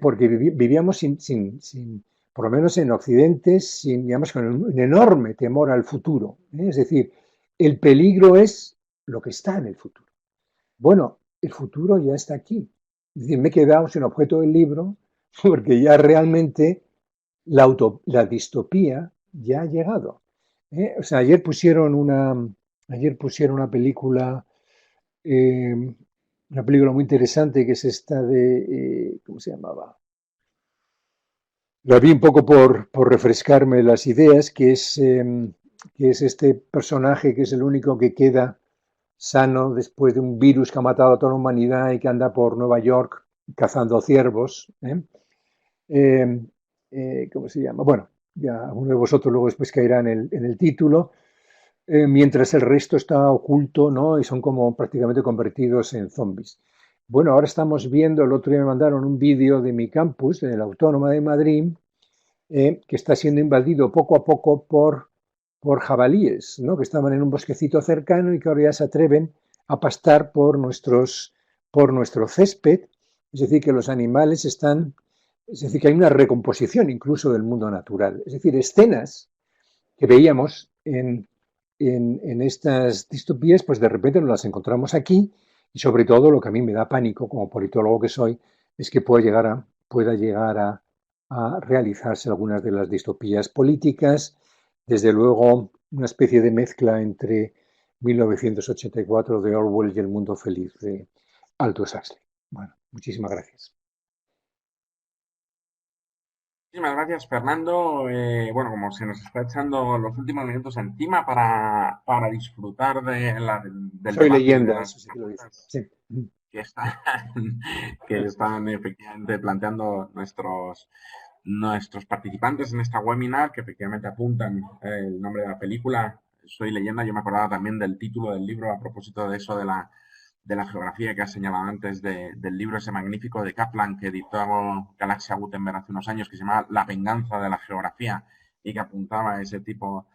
S2: Porque vivíamos sin por lo menos en Occidente, sin, digamos, con un enorme temor al futuro. Es decir, el peligro es lo que está en el futuro. Bueno, el futuro ya está aquí. Es decir, me he quedado sin objeto del libro porque ya realmente la distopía ya ha llegado. O sea, ayer pusieron eh, una película muy interesante que es esta de, ¿cómo se llamaba? La vi un poco por refrescarme las ideas, que es este personaje que es el único que queda sano después de un virus que ha matado a toda la humanidad y que anda por Nueva York cazando ciervos. Eh, ¿Cómo se llama? Bueno, ya uno de vosotros luego después caerá en el título, mientras el resto está oculto, ¿no? Y son como prácticamente convertidos en zombies. Bueno, ahora estamos viendo, el otro día me mandaron un vídeo de mi campus, de la Autónoma de Madrid, que está siendo invadido poco a poco por jabalíes, ¿no? Que estaban en un bosquecito cercano y que ahora ya se atreven a pastar por nuestro césped. Es decir, que los animales están, es decir, que hay una recomposición incluso del mundo natural. Es decir, escenas que veíamos en estas distopías, pues de repente nos las encontramos aquí y sobre todo lo que a mí me da pánico como politólogo que soy es que pueda llegar a realizarse algunas de las distopías políticas, desde luego una especie de mezcla entre 1984 de Orwell y El mundo feliz de Aldous Huxley. Bueno, muchísimas gracias.
S1: Muchísimas gracias, Fernando. Bueno, como se nos está echando los últimos minutos encima para disfrutar del
S2: Soy
S1: debate y de
S2: leyenda,
S1: las
S2: eso sí que lo dice.
S1: preguntas
S2: Sí.
S1: que están, que están efectivamente planteando nuestros participantes en esta webinar, que efectivamente apuntan el nombre de la película, Soy leyenda. Yo me acordaba también del título del libro a propósito de eso de la geografía que has señalado antes, del libro ese magnífico de Kaplan que editó Galaxia Gutenberg hace unos años, que se llama La venganza de la geografía y que apuntaba a ese tipo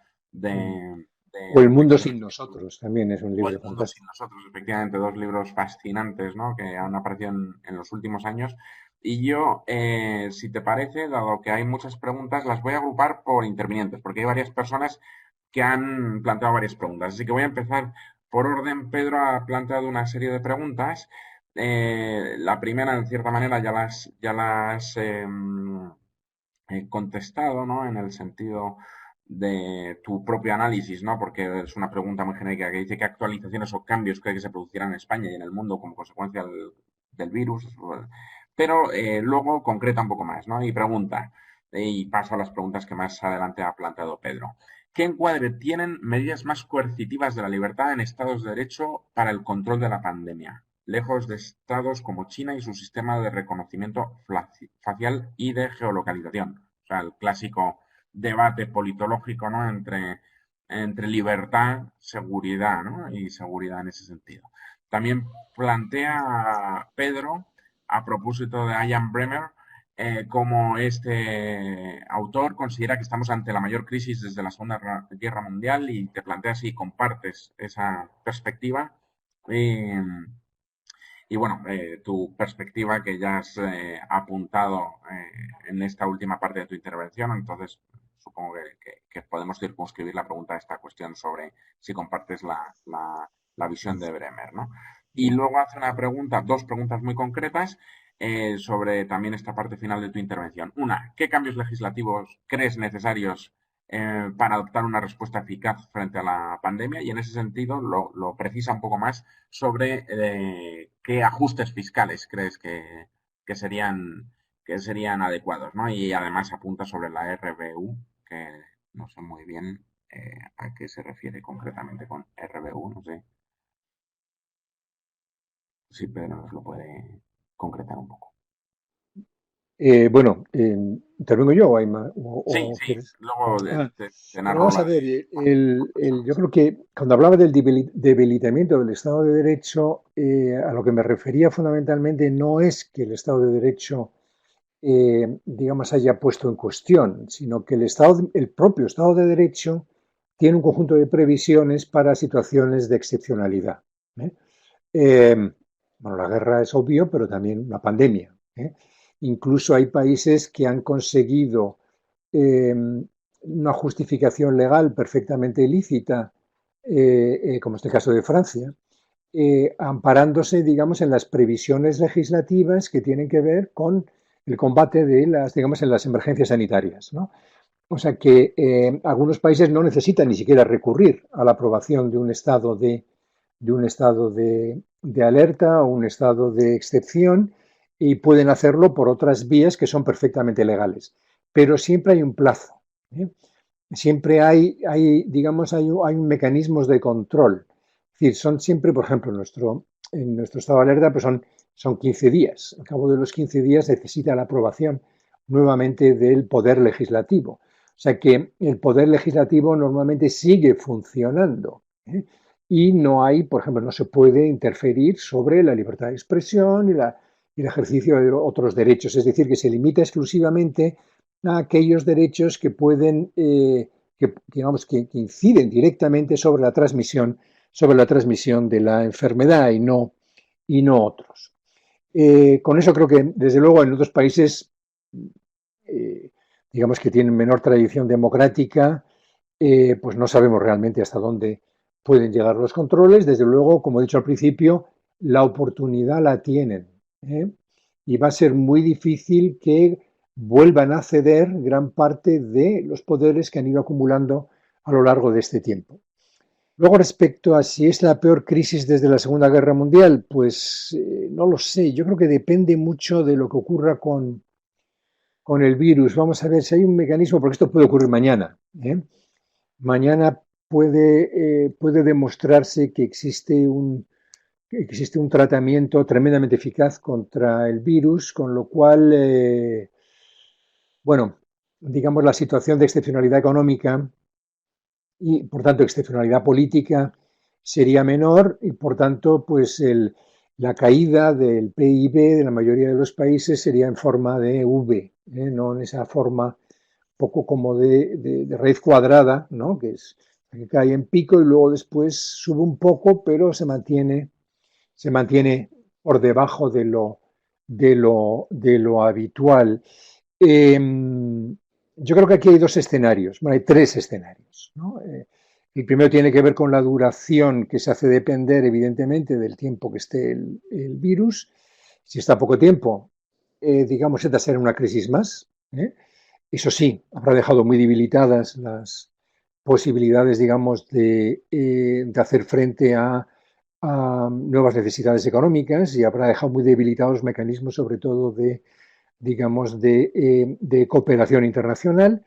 S2: O El
S1: de
S2: mundo
S1: reflexiones.
S2: sin nosotros también es un
S1: O El
S2: libro
S1: mundo sin
S2: fantástico.
S1: nosotros, efectivamente, dos libros fascinantes, ¿no? Que han aparecido en los últimos años. Y yo, si te parece, dado que hay muchas preguntas, las voy a agrupar por intervinientes, porque hay varias personas que han planteado varias preguntas. Así que voy a empezar por orden. Pedro ha planteado una serie de preguntas. La primera, en cierta manera, ya las has contestado, ¿no? En el sentido de tu propio análisis, ¿no? Porque es una pregunta muy genérica que dice qué actualizaciones o cambios cree que se producirán en España y en el mundo como consecuencia del virus. Pero luego concreta un poco más, ¿no? Y pregunta, y paso a las preguntas que más adelante ha planteado Pedro. ¿Qué encuadre tienen medidas más coercitivas de la libertad en Estados de Derecho para el control de la pandemia, lejos de estados como China y su sistema de reconocimiento facial y de geolocalización? O sea, el clásico debate politológico, ¿no? Entre libertad, seguridad, ¿no? Y seguridad en ese sentido. También plantea Pedro, a propósito de Ian Bremmer, cómo este autor considera que estamos ante la mayor crisis desde la Segunda Guerra Mundial y te plantea si compartes esa perspectiva. Eh, y bueno, tu perspectiva que ya has apuntado en esta última parte de tu intervención, entonces supongo que podemos circunscribir la pregunta a esta cuestión sobre si compartes la visión de Bremer, ¿no? Y luego hace una pregunta, dos preguntas muy concretas sobre también esta parte final de tu intervención. Una, ¿qué cambios legislativos crees necesarios para adoptar una respuesta eficaz frente a la pandemia? Y en ese sentido lo precisa un poco más sobre qué ajustes fiscales crees que serían adecuados, ¿no? Y además apunta sobre la RBU, que no sé muy bien a qué se refiere concretamente con RBU, no sé si Pedro nos lo puede concretar un poco.
S2: Bueno, ¿intervengo yo o,
S1: Sí,
S2: o
S1: sí,
S2: quieres?
S1: luego
S2: Ah,
S1: te
S2: bueno,
S1: narro
S2: vamos a
S1: la
S2: ver,
S1: de...
S2: yo creo que cuando hablaba del debilitamiento del Estado de Derecho, a lo que me refería fundamentalmente no es que el Estado de Derecho, digamos, haya puesto en cuestión, sino que el propio Estado de Derecho tiene un conjunto de previsiones para situaciones de excepcionalidad. ¿Eh? Bueno, la guerra es obvio, pero también una pandemia. ¿Eh? Incluso hay países que han conseguido eh, una justificación legal perfectamente lícita, como este caso de Francia, amparándose, digamos, en las previsiones legislativas que tienen que ver con el combate de las, digamos, en las emergencias sanitarias, ¿no? O sea que algunos países no necesitan ni siquiera recurrir a la aprobación de un estado de alerta o un estado de excepción y pueden hacerlo por otras vías que son perfectamente legales. Pero siempre hay un plazo. ¿Eh? Siempre digamos, hay un mecanismos de control. Es decir, son siempre, por ejemplo, en nuestro estado de alerta, pues son 15 días. Al cabo de los 15 días necesita la aprobación nuevamente del Poder Legislativo. O sea que el Poder Legislativo normalmente sigue funcionando. ¿Eh? Y no hay, por ejemplo, no se puede interferir sobre la libertad de expresión y el ejercicio de otros derechos. Es decir, que se limita exclusivamente a aquellos derechos que pueden, digamos, que inciden directamente sobre la transmisión de la enfermedad y no otros. Con eso creo que, desde luego, en otros países, eh, digamos que tienen menor tradición democrática, pues no sabemos realmente hasta dónde pueden llegar los controles. Desde luego, como he dicho al principio, la oportunidad la tienen. ¿Eh? Y va a ser muy difícil que vuelvan a ceder gran parte de los poderes que han ido acumulando a lo largo de este tiempo. Luego, respecto a si es la peor crisis desde la Segunda Guerra Mundial, pues no lo sé. Yo creo que depende mucho de lo que ocurra con el virus. Vamos a ver si hay un mecanismo, porque esto puede ocurrir mañana. ¿Eh? Mañana puede demostrarse que existe un tratamiento tremendamente eficaz contra el virus, con lo cual, bueno, digamos, la situación de excepcionalidad económica y, por tanto, excepcionalidad política sería menor y, por tanto, pues la caída del PIB de la mayoría de los países sería en forma de V, no en esa forma poco como de raíz cuadrada, ¿no? Que cae en pico y luego después sube un poco, pero se mantiene por debajo de lo habitual. Eh, yo creo que aquí hay dos escenarios, bueno, hay tres escenarios, ¿no? El primero tiene que ver con la duración, que se hace depender evidentemente del tiempo que esté el virus. Si está poco tiempo, digamos, esta será una crisis más. Eso sí, habrá dejado muy debilitadas las posibilidades, digamos, de hacer frente a nuevas necesidades económicas y habrá dejado muy debilitados los mecanismos, sobre todo digamos, de cooperación internacional.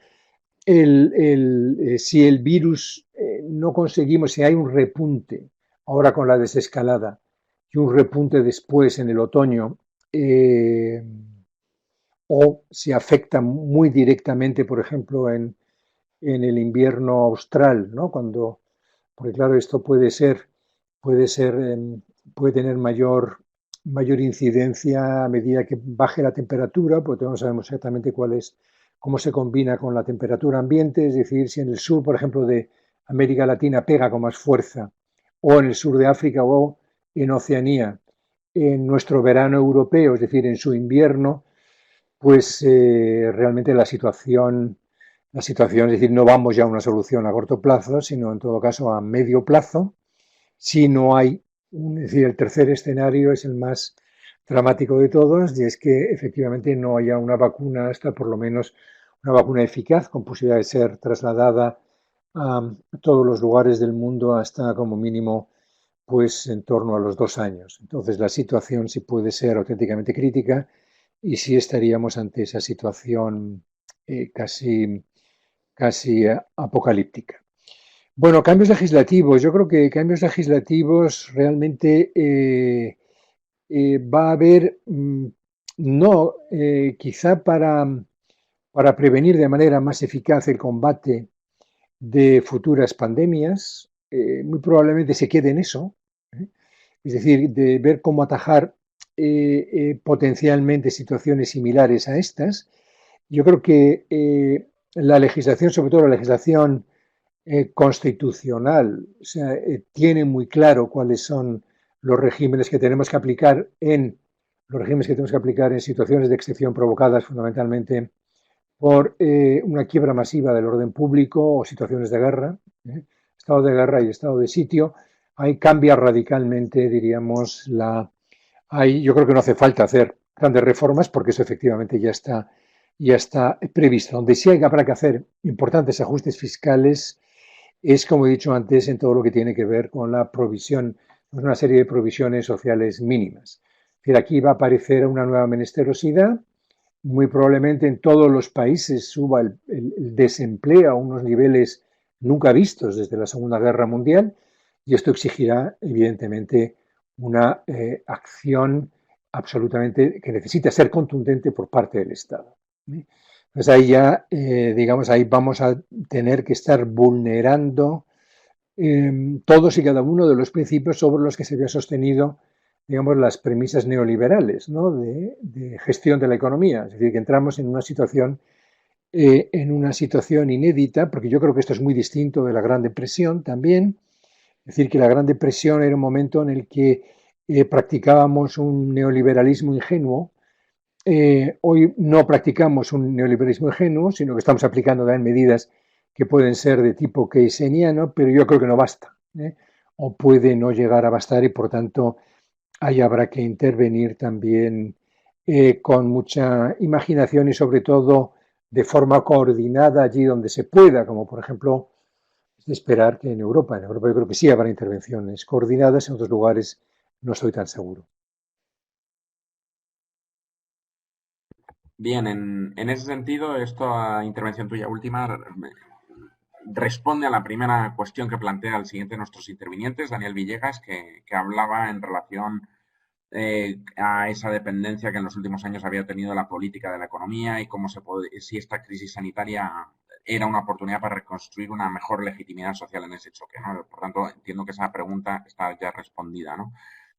S2: Si el virus no conseguimos, si hay un repunte ahora con la desescalada y un repunte después en el otoño, o si afecta muy directamente, por ejemplo, en el invierno austral, ¿no? Porque claro, esto puede ser, puede tener mayor incidencia a medida que baje la temperatura, porque no sabemos exactamente cómo se combina con la temperatura ambiente, es decir, si en el sur, por ejemplo, de América Latina pega con más fuerza, o en el sur de África o en Oceanía, en nuestro verano europeo, es decir, en su invierno, pues realmente la situación, es decir, no vamos ya a una solución a corto plazo, sino en todo caso a medio plazo, si no hay, es decir, el tercer escenario es el más dramático de todos, y es que efectivamente no haya una vacuna, hasta por lo menos una vacuna eficaz, con posibilidad de ser trasladada a todos los lugares del mundo hasta como mínimo pues en torno a los 2 años. Entonces la situación sí puede ser auténticamente crítica y sí estaríamos ante esa situación casi apocalíptica. Bueno, cambios legislativos. Yo creo que cambios legislativos realmente va a haber, no, quizá para prevenir de manera más eficaz el combate de futuras pandemias, muy probablemente se quede en eso, ¿eh? Es decir, de ver cómo atajar potencialmente situaciones similares a estas. Yo creo que la legislación, sobre todo la legislación constitucional, o sea, tiene muy claro cuáles son los regímenes que tenemos que aplicar en situaciones de excepción provocadas fundamentalmente por una quiebra masiva del orden público o situaciones de guerra, estado de guerra y estado de sitio, ahí cambia radicalmente, diríamos, ahí yo creo que no hace falta hacer grandes reformas porque eso efectivamente ya está previsto. Donde sí habrá que hacer importantes ajustes fiscales es, como he dicho antes, en todo lo que tiene que ver con la provisión, una serie de provisiones sociales mínimas. Es decir, aquí va a aparecer una nueva menesterosidad, muy probablemente en todos los países suba el desempleo a unos niveles nunca vistos desde la Segunda Guerra Mundial y esto exigirá, evidentemente, una acción absolutamente que necesita ser contundente por parte del Estado. Pues ahí ya, digamos, ahí vamos a tener que estar vulnerando todos y cada uno de los principios sobre los que se había sostenido, digamos, las premisas neoliberales, ¿no? de gestión de la economía. Es decir, que entramos en una situación inédita, porque yo creo que esto es muy distinto de la Gran Depresión también. Es decir, que la Gran Depresión era un momento en el que practicábamos un neoliberalismo ingenuo. Hoy no practicamos un neoliberalismo ingenuo, sino que estamos aplicando también medidas que pueden ser de tipo keynesiano, pero yo creo que no basta, o puede no llegar a bastar y por tanto ahí habrá que intervenir también con mucha imaginación y sobre todo de forma coordinada allí donde se pueda, como por ejemplo es de esperar que en Europa. En Europa yo creo que sí habrá intervenciones coordinadas, en otros lugares no estoy tan seguro.
S1: Bien, en ese sentido, esta intervención tuya última responde a la primera cuestión que plantea el siguiente de nuestros intervinientes, Daniel Villegas, que hablaba en relación a esa dependencia que en los últimos años había tenido la política de la economía y cómo si esta crisis sanitaria era una oportunidad para reconstruir una mejor legitimidad social en ese choque, ¿no? Por tanto, entiendo que esa pregunta está ya respondida, ¿no?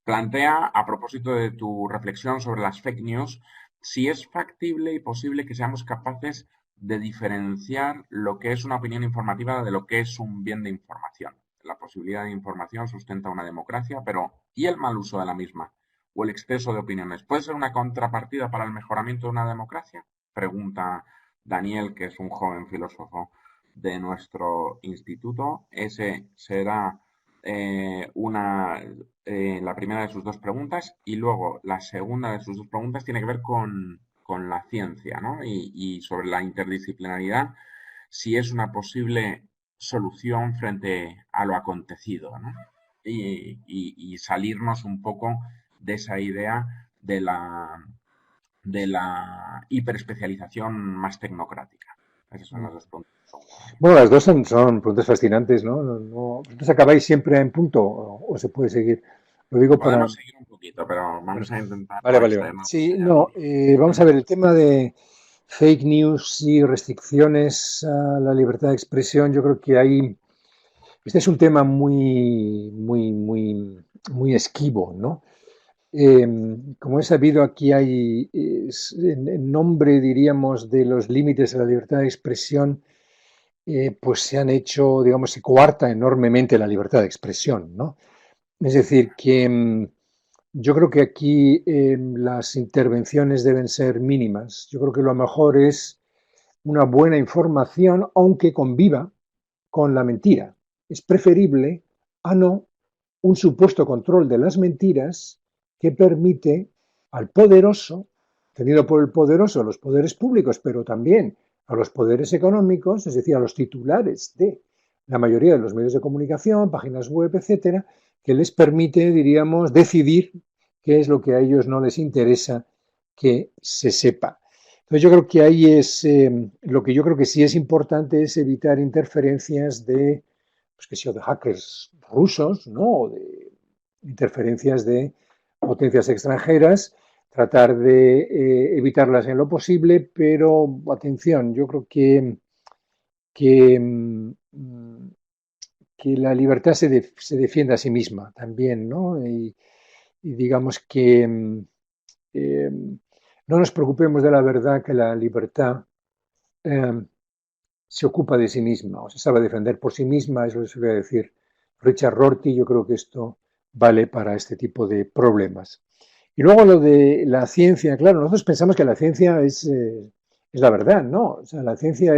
S1: Plantea, a propósito de tu reflexión sobre las fake news, si es factible y posible que seamos capaces de diferenciar lo que es una opinión informativa de lo que es un bien de información. La posibilidad de información sustenta una democracia, pero ¿y el mal uso de la misma? ¿O el exceso de opiniones? ¿Puede ser una contrapartida para el mejoramiento de una democracia? Pregunta Daniel, que es un joven filósofo de nuestro instituto. Ese será la primera de sus dos preguntas y luego la segunda de sus dos preguntas tiene que ver con la ciencia, ¿no? Y sobre la interdisciplinaridad, si es una posible solución frente a lo acontecido, ¿no? Y salirnos un poco de esa idea de la hiperespecialización más tecnocrática. Esas son las dos preguntas.
S2: Bueno, las dos son preguntas fascinantes, ¿no? ¿Vosotros acabáis siempre en punto o se puede seguir? Lo digo para...
S1: Podemos seguir un poquito, pero
S2: Bueno,
S1: vamos a intentar
S2: vale,
S1: no
S2: vale, vale.
S1: extraernos
S2: Sí,
S1: demasiado.
S2: no, vamos a ver, el tema de fake news y restricciones a la libertad de expresión, yo creo que hay... Este es un tema muy esquivo, ¿no? Como es sabido, aquí hay, en nombre, diríamos, de los límites de la libertad de expresión, pues se han hecho, digamos, se coarta enormemente la libertad de expresión, ¿no? Es decir, que yo creo que aquí las intervenciones deben ser mínimas. Yo creo que lo mejor es una buena información, aunque conviva con la mentira. Es preferible a no un supuesto control de las mentiras que permite al poderoso, tenido por el poderoso los poderes públicos, pero también a los poderes económicos, es decir, a los titulares de la mayoría de los medios de comunicación, páginas web, etcétera, que les permite, diríamos, decidir qué es lo que a ellos no les interesa que se sepa. Entonces yo creo que ahí es, lo que yo creo que sí es importante es evitar interferencias de, pues que sea de hackers rusos, ¿no? O de interferencias de potencias extranjeras, tratar de evitarlas en lo posible, pero atención, yo creo que, que la libertad se defiende a sí misma también, ¿no? Y digamos que no nos preocupemos de la verdad que la libertad eh, se ocupa de sí misma o se sabe defender por sí misma, es lo que se suele decir Richard Rorty. Yo creo que esto vale para este tipo de problemas. Y luego lo de la ciencia, claro, nosotros pensamos que la ciencia es la verdad, ¿no? O sea, la ciencia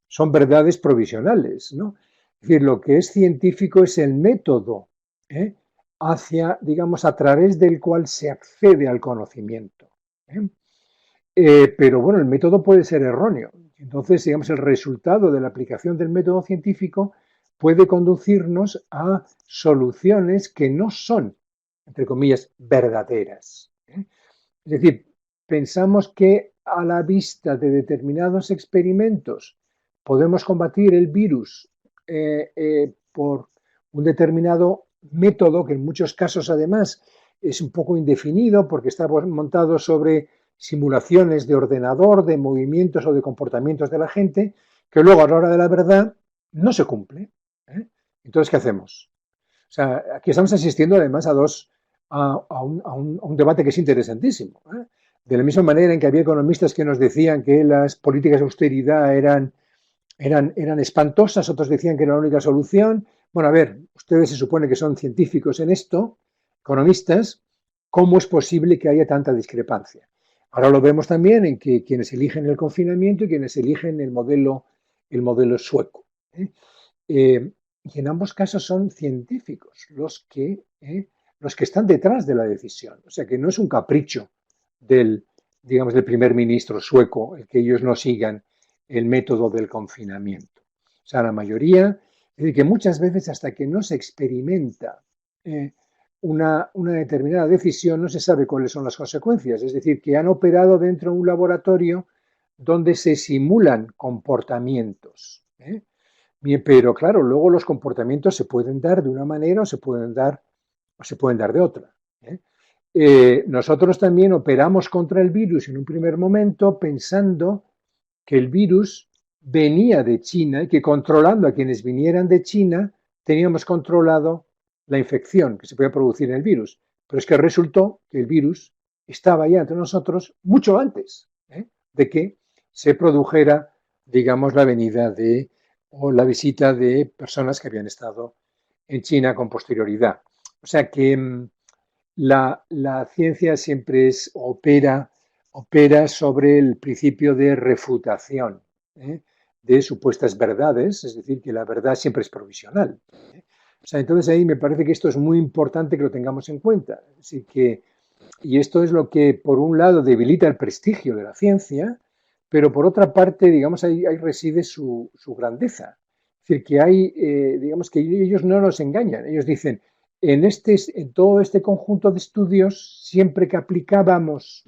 S2: son verdades provisionales, ¿no? Es decir, lo que es científico es el método, ¿eh? Digamos, a través del cual se accede al conocimiento. ¿Eh? Pero bueno, el método puede ser erróneo. Entonces, digamos, el resultado de la aplicación del método científico puede conducirnos a soluciones que no son, entre comillas, verdaderas. ¿Eh? Es decir, pensamos que a la vista de determinados experimentos podemos combatir el virus por un determinado método, que en muchos casos además es un poco indefinido porque está montado sobre simulaciones de ordenador, de movimientos o de comportamientos de la gente, que luego a la hora de la verdad no se cumple. ¿Eh? Entonces, ¿qué hacemos? O sea, aquí estamos asistiendo además a un debate que es interesantísimo. ¿Eh? De la misma manera en que había economistas que nos decían que las políticas de austeridad eran espantosas, otros decían que era la única solución. Bueno, a ver, ustedes se supone que son científicos en esto, economistas, ¿cómo es posible que haya tanta discrepancia? Ahora lo vemos también en que quienes eligen el confinamiento y quienes eligen el modelo sueco. ¿Eh? Y en ambos casos son científicos los que están detrás de la decisión. O sea que no es un capricho del, digamos, del primer ministro sueco el que ellos no sigan el método del confinamiento. O sea, la mayoría, es decir, que muchas veces hasta que no se experimenta una determinada decisión no se sabe cuáles son las consecuencias. Es decir, que han operado dentro de un laboratorio donde se simulan comportamientos. Bien, pero claro, luego los comportamientos se pueden dar de una manera o se pueden dar de otra. ¿Eh? Nosotros también operamos contra el virus en un primer momento pensando que el virus venía de China y que controlando a quienes vinieran de China teníamos controlado la infección que se podía producir en el virus. Pero es que resultó que el virus estaba ya entre nosotros mucho antes de que se produjera, digamos, la venida o la visita de personas que habían estado en China con posterioridad. O sea que la ciencia siempre opera sobre el principio de refutación de supuestas verdades, es decir, que la verdad siempre es provisional. O sea, entonces ahí me parece que esto es muy importante que lo tengamos en cuenta. Así que, y esto es lo que, por un lado, debilita el prestigio de la ciencia, pero por otra parte, digamos, ahí reside su grandeza. Es decir, que digamos, que ellos no nos engañan. Ellos dicen, en todo este conjunto de estudios, siempre que aplicábamos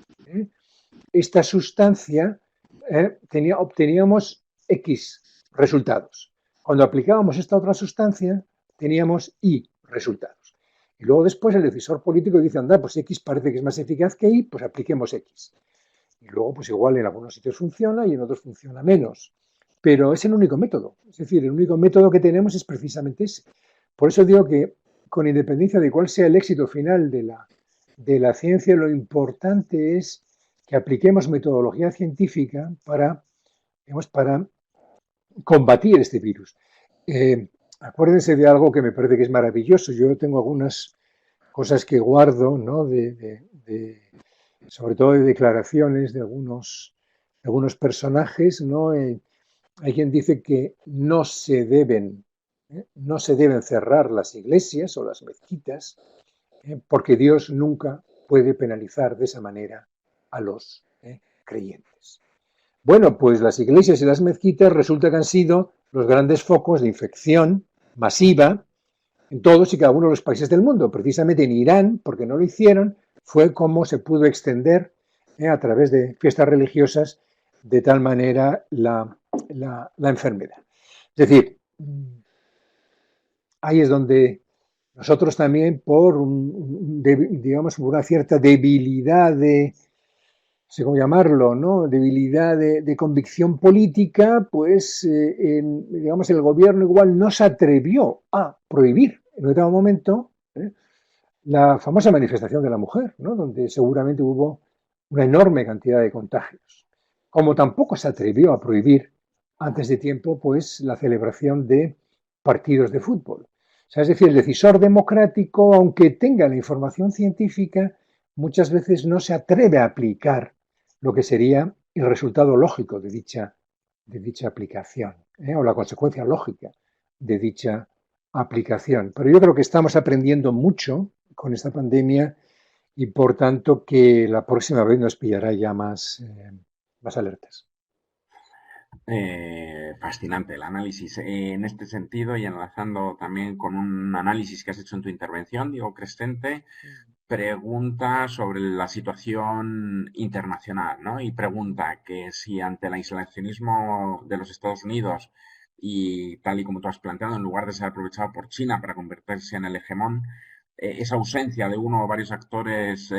S2: esta sustancia, obteníamos X resultados. Cuando aplicábamos esta otra sustancia, teníamos Y resultados. Y luego después el decisor político dice, anda, pues X parece que es más eficaz que Y, pues apliquemos X. Y luego, pues igual en algunos sitios funciona y en otros funciona menos. Pero es el único método. Es decir, el único método que tenemos es precisamente ese. Por eso digo que, con independencia de cuál sea el éxito final de la ciencia, lo importante es que apliquemos metodología científica para combatir este virus. Acuérdense de algo que me parece que es maravilloso. Yo tengo algunas cosas que guardo, ¿no? Sobre todo de declaraciones de algunos personajes, ¿no? Hay quien dice que no se deben cerrar las iglesias o las mezquitas, porque Dios nunca puede penalizar de esa manera a los creyentes. Bueno, pues las iglesias y las mezquitas resulta que han sido los grandes focos de infección masiva en todos y cada uno de los países del mundo. Precisamente en Irán, porque no lo hicieron, fue como se pudo extender a través de fiestas religiosas de tal manera la enfermedad. Es decir, ahí es donde nosotros también, digamos, por una cierta debilidad no sé cómo llamarlo, ¿no? Debilidad de convicción política, pues, digamos, el gobierno igual no se atrevió a prohibir en un determinado momento la famosa manifestación de la mujer, ¿no? Donde seguramente hubo una enorme cantidad de contagios. Como tampoco se atrevió a prohibir antes de tiempo, pues, la celebración de partidos de fútbol. O sea, es decir, el decisor democrático, aunque tenga la información científica, muchas veces no se atreve a aplicar lo que sería el resultado lógico de dicha aplicación, o la consecuencia lógica de dicha aplicación. Pero yo creo que estamos aprendiendo mucho con esta pandemia y por tanto que la próxima vez nos pillará ya más alertas.
S1: Fascinante el análisis. En este sentido, y enlazando también con un análisis que has hecho en tu intervención, Diego Crescente, pregunta sobre la situación internacional, ¿no? Y pregunta que si ante el aislacionismo de los Estados Unidos y tal y como tú has planteado, en lugar de ser aprovechado por China para convertirse en el hegemón, esa ausencia de uno o varios actores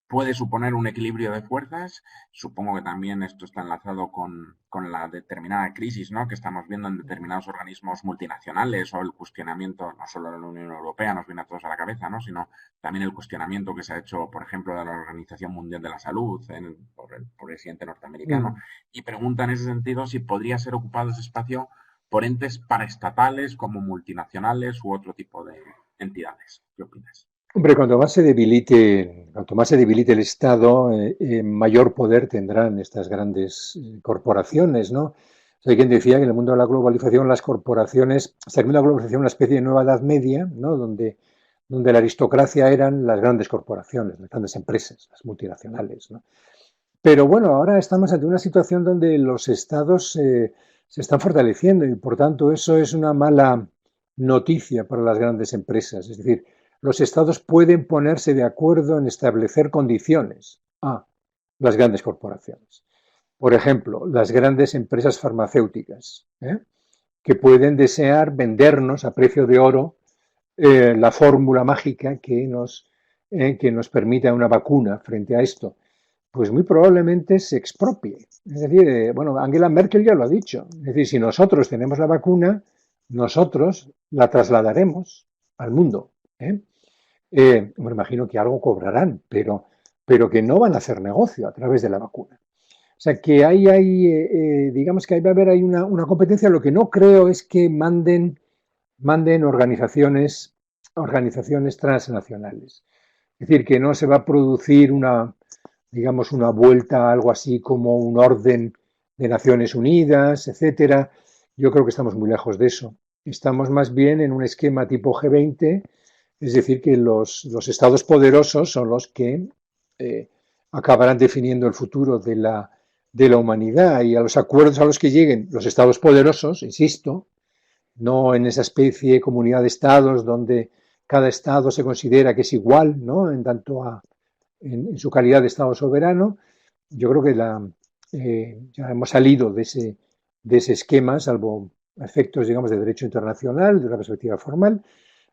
S1: puede suponer un equilibrio de fuerzas. Supongo que también esto está enlazado con la determinada crisis, ¿no?, que estamos viendo en determinados organismos multinacionales, o el cuestionamiento, no solo de la Unión Europea, nos viene a todos a la cabeza, ¿no?, sino también el cuestionamiento que se ha hecho, por ejemplo, de la Organización Mundial de la Salud por el presidente norteamericano,
S2: Mm.
S1: y pregunta en ese sentido si podría ser ocupado ese espacio por entes paraestatales como multinacionales u otro tipo de entidades. ¿Qué opinas?
S2: Hombre, cuanto más se debilite el Estado, mayor poder tendrán estas grandes corporaciones, ¿no? O sea, hay quien decía que en el mundo de la globalización las corporaciones, hasta que la globalización una especie de nueva Edad Media, ¿no? Donde la aristocracia eran las grandes corporaciones, las grandes empresas, las multinacionales, ¿no? Pero bueno, ahora estamos ante una situación donde los estados se están fortaleciendo y por tanto eso es una mala noticia para las grandes empresas. Es decir, los estados pueden ponerse de acuerdo en establecer condiciones a las grandes corporaciones. Por ejemplo, las grandes empresas farmacéuticas, que pueden desear vendernos a precio de oro la fórmula mágica que nos permita una vacuna frente a esto, pues muy probablemente se expropie. Es decir, bueno, Angela Merkel ya lo ha dicho. Es decir, si nosotros tenemos la vacuna, nosotros la trasladaremos al mundo. Me imagino que algo cobrarán, pero que no van a hacer negocio a través de la vacuna. O sea, que digamos que ahí va a haber hay una competencia. Lo que no creo es que manden organizaciones transnacionales. Es decir, que no se va a producir digamos, una vuelta a algo así como un orden de Naciones Unidas, etcétera. Yo creo que estamos muy lejos de eso. Estamos más bien en un esquema tipo G20, es decir, que los estados poderosos son los que eh, acabarán definiendo el futuro de la humanidad, y a los acuerdos a los que lleguen los estados poderosos, insisto, no en esa especie de comunidad de estados donde cada estado se considera que es igual, ¿no?, en tanto en su calidad de estado soberano. Yo creo que ya hemos salido de ese esquema, salvo efectos, digamos, de derecho internacional, de una perspectiva formal.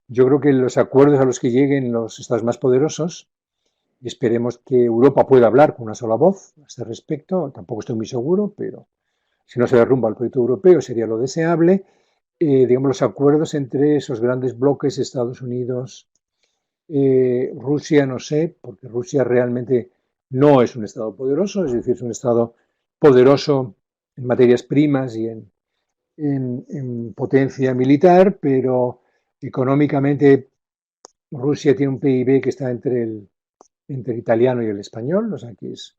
S2: Yo creo que los acuerdos a los que lleguen los estados más poderosos, y esperemos que Europa pueda hablar con una sola voz a este respecto, tampoco estoy muy seguro, pero si no se derrumba el proyecto europeo sería lo deseable. Digamos, los acuerdos entre esos grandes bloques, Estados Unidos, Rusia, no sé, porque Rusia realmente no es un Estado poderoso, es decir, es un Estado poderoso en materias primas y en potencia militar, pero económicamente Rusia tiene un PIB que está entre el italiano y el español, o sea que es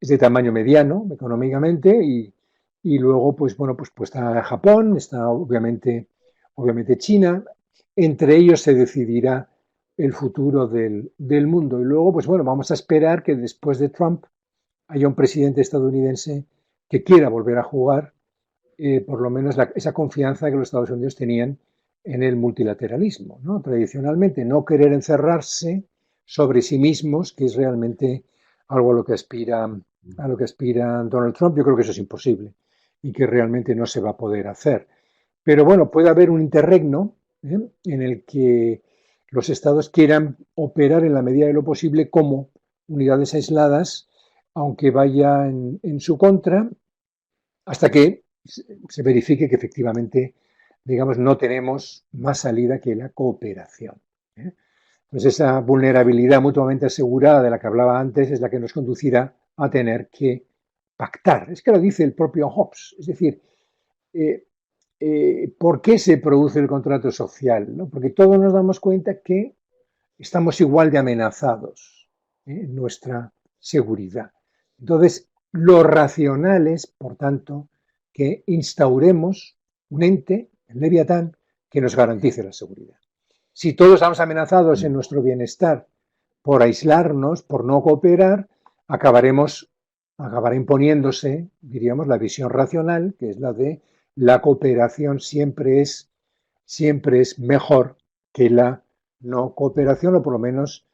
S2: de tamaño mediano económicamente, y luego pues bueno, pues está Japón, está obviamente China. Entre ellos se decidirá el futuro del mundo, y luego pues bueno, vamos a esperar que después de Trump haya un presidente estadounidense que quiera volver a jugar por lo menos esa confianza que los Estados Unidos tenían en el multilateralismo, ¿no? Tradicionalmente, no querer encerrarse sobre sí mismos, que es realmente algo a lo que aspira Donald Trump. Yo creo que eso es imposible y que realmente no se va a poder hacer. Pero bueno, puede haber un interregno en el que los estados quieran operar en la medida de lo posible como unidades aisladas, aunque vaya en su contra, hasta que se verifique que efectivamente, digamos, no tenemos más salida que la cooperación. Entonces, esa vulnerabilidad mutuamente asegurada de la que hablaba antes es la que nos conducirá a tener que pactar. Es que lo dice el propio Hobbes. Es decir, eh, ¿por qué se produce el contrato social? ¿No? Porque todos nos damos cuenta que estamos igual de amenazados en nuestra seguridad. Entonces, lo racional es, por tanto, que instauremos un ente, el Leviatán, que nos garantice la seguridad. Si todos estamos amenazados en nuestro bienestar por aislarnos, por no cooperar, acabará imponiéndose, diríamos, la visión racional, que es la de la cooperación siempre es mejor que la no cooperación, o por lo menos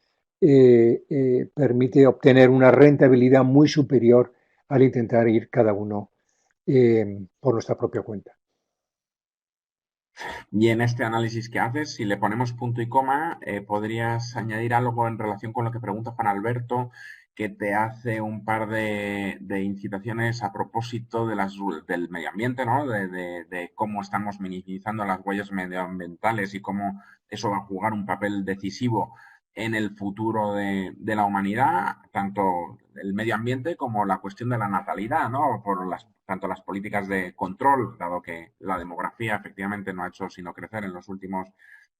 S2: permite obtener una rentabilidad muy superior al intentar ir cada uno por nuestra propia cuenta.
S1: Y en este análisis que haces, si le ponemos punto y coma, podrías añadir algo en relación con lo que pregunta Juan Alberto, que te hace un par de incitaciones a propósito del medio ambiente, ¿no? De cómo estamos minimizando las huellas medioambientales y cómo eso va a jugar un papel decisivo en el futuro de la humanidad, tanto el medio ambiente como la cuestión de la natalidad, ¿no? Tanto las políticas de control, dado que la demografía efectivamente no ha hecho sino crecer en los últimos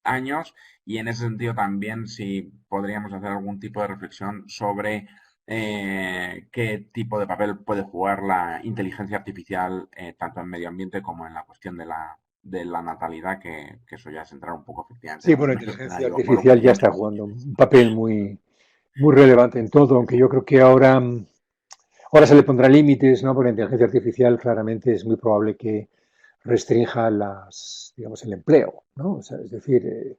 S1: años, y en ese sentido también si podríamos hacer algún tipo de reflexión sobre qué tipo de papel puede jugar la inteligencia artificial tanto en medio ambiente como en la cuestión de la natalidad, que eso ya es entrar un poco efectivamente
S2: Sí,
S1: en un
S2: bueno, la inteligencia
S1: escenario por un
S2: artificial ya
S1: millón.
S2: está jugando un papel muy relevante en todo, aunque yo creo que ahora se le pondrá límites, ¿no? Porque la inteligencia artificial claramente es muy probable que restrinja digamos, el empleo, ¿no? O sea, es decir,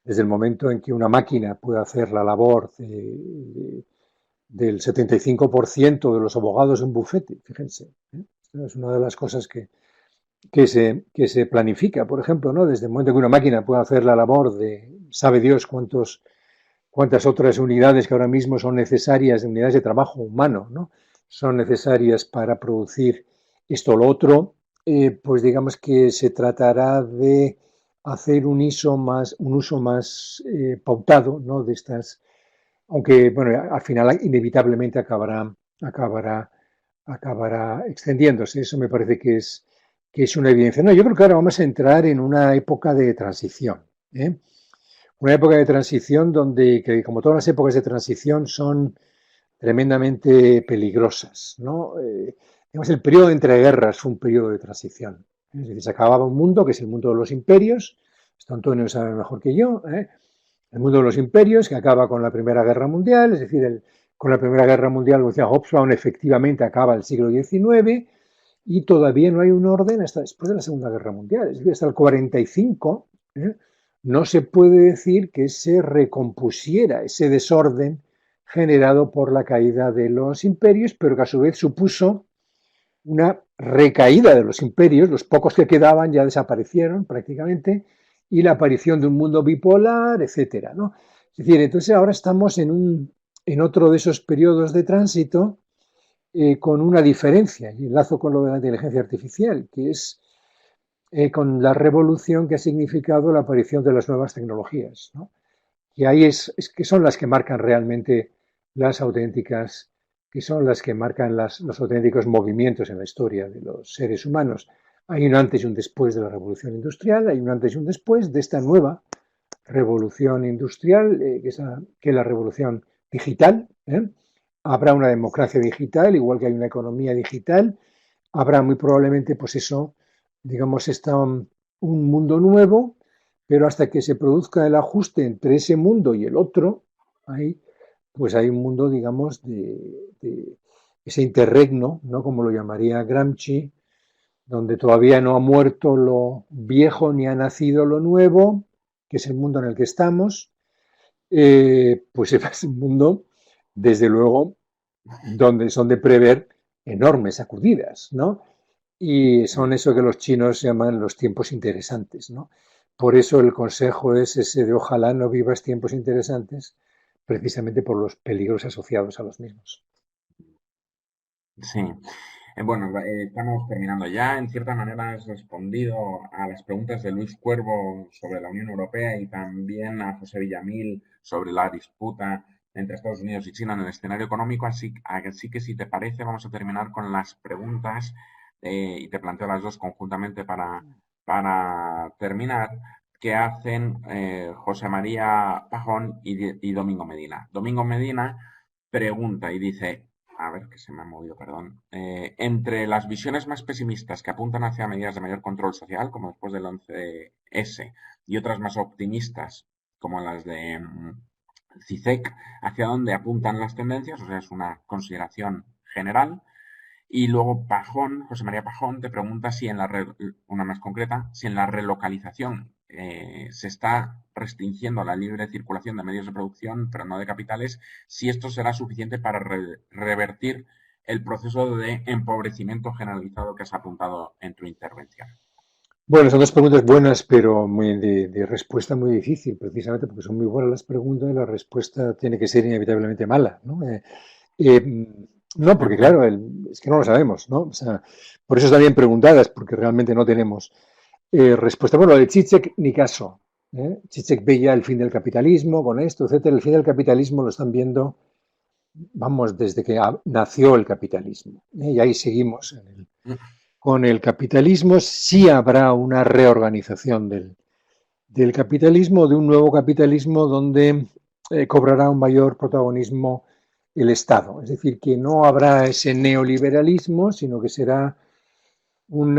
S2: desde el momento en que una máquina puede hacer la labor del 75% de los abogados de un bufete, fíjense, ¿eh? Esto es una de las cosas que se planifica, por ejemplo, ¿no? Desde el momento en que una máquina puede hacer la labor de, sabe Dios cuántas otras unidades que ahora mismo son necesarias, unidades de trabajo humano, ¿no? Son necesarias para producir esto o lo otro, pues digamos que se tratará de hacer un uso más pautado, ¿no? De estas, aunque bueno, al final inevitablemente acabará, acabará extendiéndose. Eso me parece que es una evidencia. No, yo creo que ahora vamos a entrar en una época de transición, ¿eh? Una época de transición donde, que como todas las épocas de transición, son tremendamente peligrosas, ¿no? Digamos, el periodo de entreguerras fue un periodo de transición. Es decir, se acababa un mundo que es el mundo de los imperios, esto Antonio sabe mejor que yo, ¿eh? El mundo de los imperios que acaba con la Primera Guerra Mundial, es decir, con la Primera Guerra Mundial, como decía Hobsbawm, efectivamente acaba el siglo XIX y todavía no hay un orden hasta después de la Segunda Guerra Mundial, es decir, hasta el 45, ¿eh? No se puede decir que se recompusiera ese desorden generado por la caída de los imperios, pero que a su vez supuso una recaída de los imperios, los pocos que quedaban ya desaparecieron prácticamente, y la aparición de un mundo bipolar, etcétera, ¿no? Es decir, entonces ahora estamos en otro de esos periodos de tránsito con una diferencia, y enlazo con lo de la inteligencia artificial, que es con la revolución que ha significado la aparición de las nuevas tecnologías, ¿no? Y ahí es que son las que marcan realmente las auténticas, que son las que marcan los auténticos movimientos en la historia de los seres humanos. Hay un antes y un después de la revolución industrial, hay un antes y un después de esta nueva revolución industrial, que es la revolución digital, ¿eh? Habrá una democracia digital, igual que hay una economía digital, habrá muy probablemente, pues eso, digamos, está un mundo nuevo, pero hasta que se produzca el ajuste entre ese mundo y el otro, hay, pues hay un mundo, digamos, de ese interregno, ¿no? Como lo llamaría Gramsci, donde todavía no ha muerto lo viejo ni ha nacido lo nuevo, que es el mundo en el que estamos, pues es un mundo, desde luego, donde son de prever enormes sacudidas, ¿no? Y son eso que los chinos llaman los tiempos interesantes, ¿no? Por eso el consejo es ese de ojalá no vivas tiempos interesantes, precisamente por los peligros asociados a los mismos.
S1: Sí. Bueno, estamos terminando ya. En cierta manera has respondido a las preguntas de Luis Cuervo sobre la Unión Europea y también a José Villamil sobre la disputa entre Estados Unidos y China en el escenario económico. Así que si te parece, vamos a terminar con las preguntas y te planteo las dos conjuntamente para terminar, que hacen José María Pajón y Domingo Medina. Domingo Medina pregunta y dice, a ver ver, que se me ha movido, perdón. Entre las visiones más pesimistas que apuntan hacia medidas de mayor control social, como después del 11S, y otras más optimistas, como las de CICEC, hacia dónde apuntan las tendencias, o sea, es una consideración general. Y luego Pajón, José María Pajón, te pregunta si en una más concreta, si en la relocalización se está restringiendo la libre circulación de medios de producción, pero no de capitales, si esto será suficiente para revertir el proceso de empobrecimiento generalizado que has apuntado en tu intervención.
S2: Bueno, son dos preguntas buenas, pero de respuesta muy difícil, precisamente porque son muy buenas las preguntas y la respuesta tiene que ser inevitablemente mala, ¿no? Eh, no, porque claro, es que no lo sabemos, ¿no? O sea, por eso están bien preguntadas, porque realmente no tenemos respuesta. Bueno, de Zizek ni caso. Zizek veía el fin del capitalismo con esto, etcétera. El fin del capitalismo lo están viendo, vamos, desde que nació el capitalismo. Y ahí seguimos con el capitalismo. Sí habrá una reorganización del capitalismo, de un nuevo capitalismo donde cobrará un mayor protagonismo el Estado. Es decir, que no habrá ese neoliberalismo, sino que será un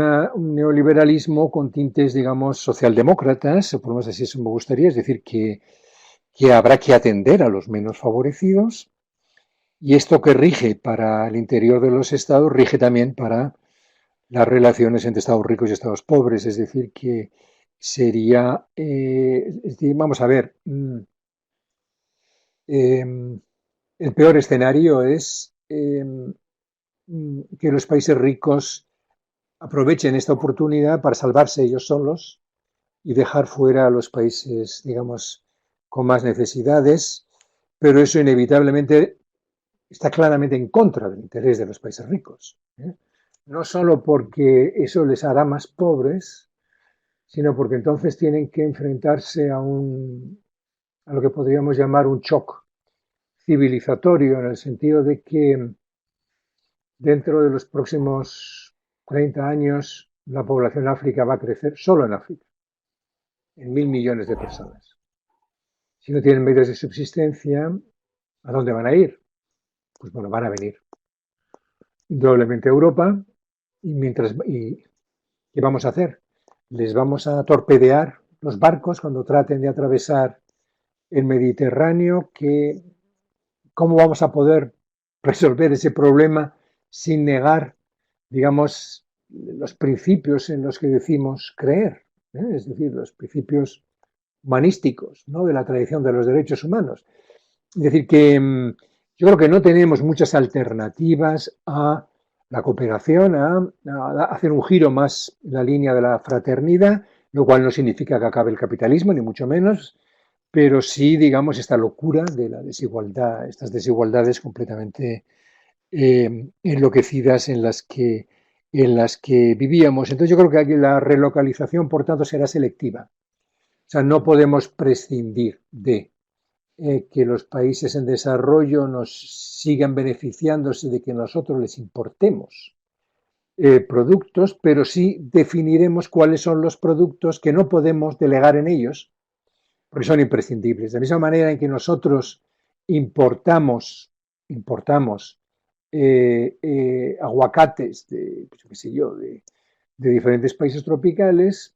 S2: neoliberalismo con tintes, digamos, socialdemócratas, o por lo menos así eso me gustaría, es decir, que habrá que atender a los menos favorecidos, y esto que rige para el interior de los estados, rige también para las relaciones entre estados ricos y estados pobres, es decir, que sería, es decir, vamos a ver, el peor escenario es que los países ricos aprovechen esta oportunidad para salvarse ellos solos y dejar fuera a los países, digamos, con más necesidades, pero eso inevitablemente está claramente en contra del interés de los países ricos. No solo porque eso les hará más pobres, sino porque entonces tienen que enfrentarse a lo que podríamos llamar un shock civilizatorio, en el sentido de que dentro de los próximos 30 años la población de África va a crecer, solo en África, en 1.000 millones de personas. Si no tienen medios de subsistencia, ¿a dónde van a ir? Pues bueno, van a venir doblemente a Europa y ¿qué vamos a hacer? Les vamos a torpedear los barcos cuando traten de atravesar el Mediterráneo. ¿Cómo vamos a poder resolver ese problema sin negar, digamos, los principios en los que decimos creer? Es decir, los principios humanísticos, ¿no?, de la tradición de los derechos humanos. Es decir, que yo creo que no tenemos muchas alternativas a la cooperación, a hacer un giro más en la línea de la fraternidad, lo cual no significa que acabe el capitalismo, ni mucho menos, pero sí, digamos, esta locura de la desigualdad, estas desigualdades completamente enloquecidas en las que vivíamos. Entonces yo creo que aquí la relocalización, por tanto, será selectiva. O sea, no podemos prescindir de que los países en desarrollo nos sigan beneficiándose de que nosotros les importemos productos, pero sí definiremos cuáles son los productos que no podemos delegar en ellos, porque son imprescindibles. De la misma manera en que nosotros importamos aguacates pues, qué sé yo, de diferentes países tropicales,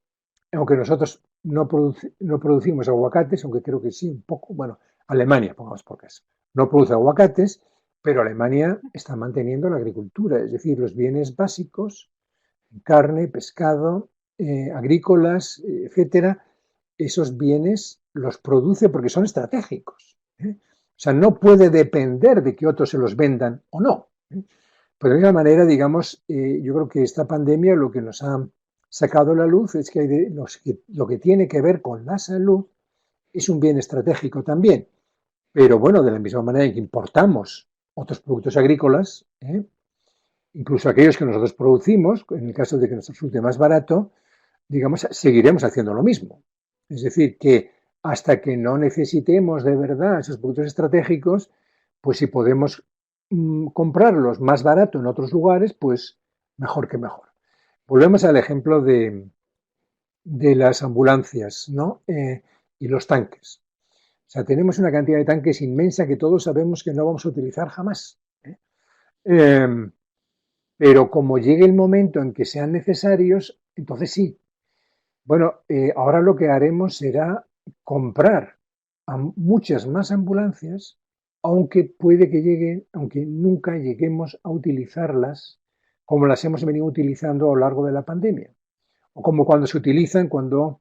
S2: aunque nosotros no producimos aguacates, aunque creo que sí, un poco, bueno, Alemania, pongamos por caso, no produce aguacates, pero Alemania está manteniendo la agricultura, es decir, los bienes básicos, carne, pescado, agrícolas, etcétera, esos bienes los produce porque son estratégicos. O sea, no puede depender de que otros se los vendan o no. Pero de alguna manera, digamos, yo creo que esta pandemia lo que nos ha sacado a la luz es que, lo que tiene que ver con la salud es un bien estratégico también. Pero bueno, de la misma manera en que importamos otros productos agrícolas, incluso aquellos que nosotros producimos, en el caso de que nos resulte más barato, digamos, seguiremos haciendo lo mismo. Es decir, que hasta que no necesitemos de verdad esos productos estratégicos, pues si podemos comprarlos más barato en otros lugares, pues mejor que mejor. Volvemos al ejemplo de las ambulancias, ¿no? Y los tanques. O sea, tenemos una cantidad de tanques inmensa que todos sabemos que no vamos a utilizar jamás. Eh, pero como llegue el momento en que sean necesarios, entonces sí. Bueno, ahora lo que haremos será comprar muchas más ambulancias, aunque puede que lleguen, aunque nunca lleguemos a utilizarlas como las hemos venido utilizando a lo largo de la pandemia, o como cuando se utilizan cuando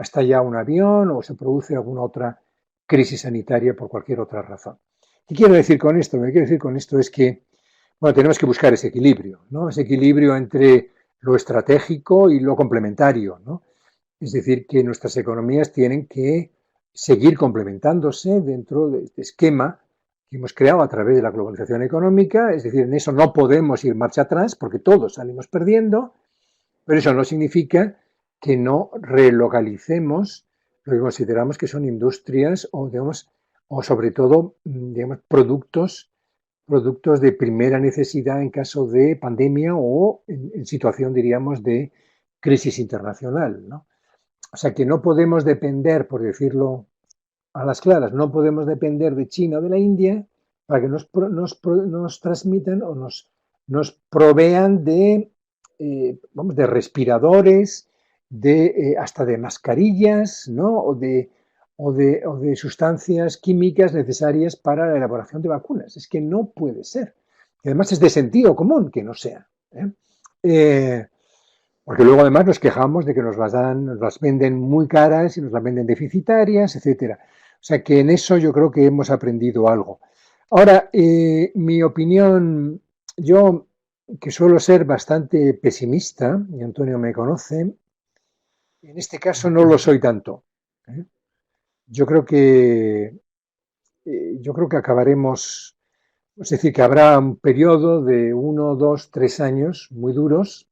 S2: estalla un avión o se produce alguna otra crisis sanitaria por cualquier otra razón. ¿Qué quiero decir con esto? Lo que quiero decir con esto es que bueno, tenemos que buscar ese equilibrio, ¿no? Ese equilibrio entre lo estratégico y lo complementario, ¿no? Es decir, que nuestras economías tienen que seguir complementándose dentro de este esquema que hemos creado a través de la globalización económica. Es decir, en eso no podemos ir marcha atrás porque todos salimos perdiendo, pero eso no significa que no relocalicemos lo que consideramos que son industrias o, digamos, o sobre todo, digamos, productos de primera necesidad en caso de pandemia o en situación, diríamos, de crisis internacional, ¿no? O sea que no podemos depender, por decirlo a las claras, no podemos depender de China o de la India para que nos transmitan o nos provean vamos, de respiradores, hasta de mascarillas, ¿no? O de sustancias químicas necesarias para la elaboración de vacunas. Es que no puede ser. Y además es de sentido común que no sea. ¿Eh? Eh, Porque luego además nos quejamos de que nos las venden muy caras y nos las venden deficitarias, etcétera. O sea que en eso yo creo que hemos aprendido algo. Ahora, mi opinión, yo que suelo ser bastante pesimista, y Antonio me conoce, en este caso no lo soy tanto. ¿Eh? Yo creo que yo creo que acabaremos, es decir, que habrá un periodo de 1, 2, 3 años muy duros,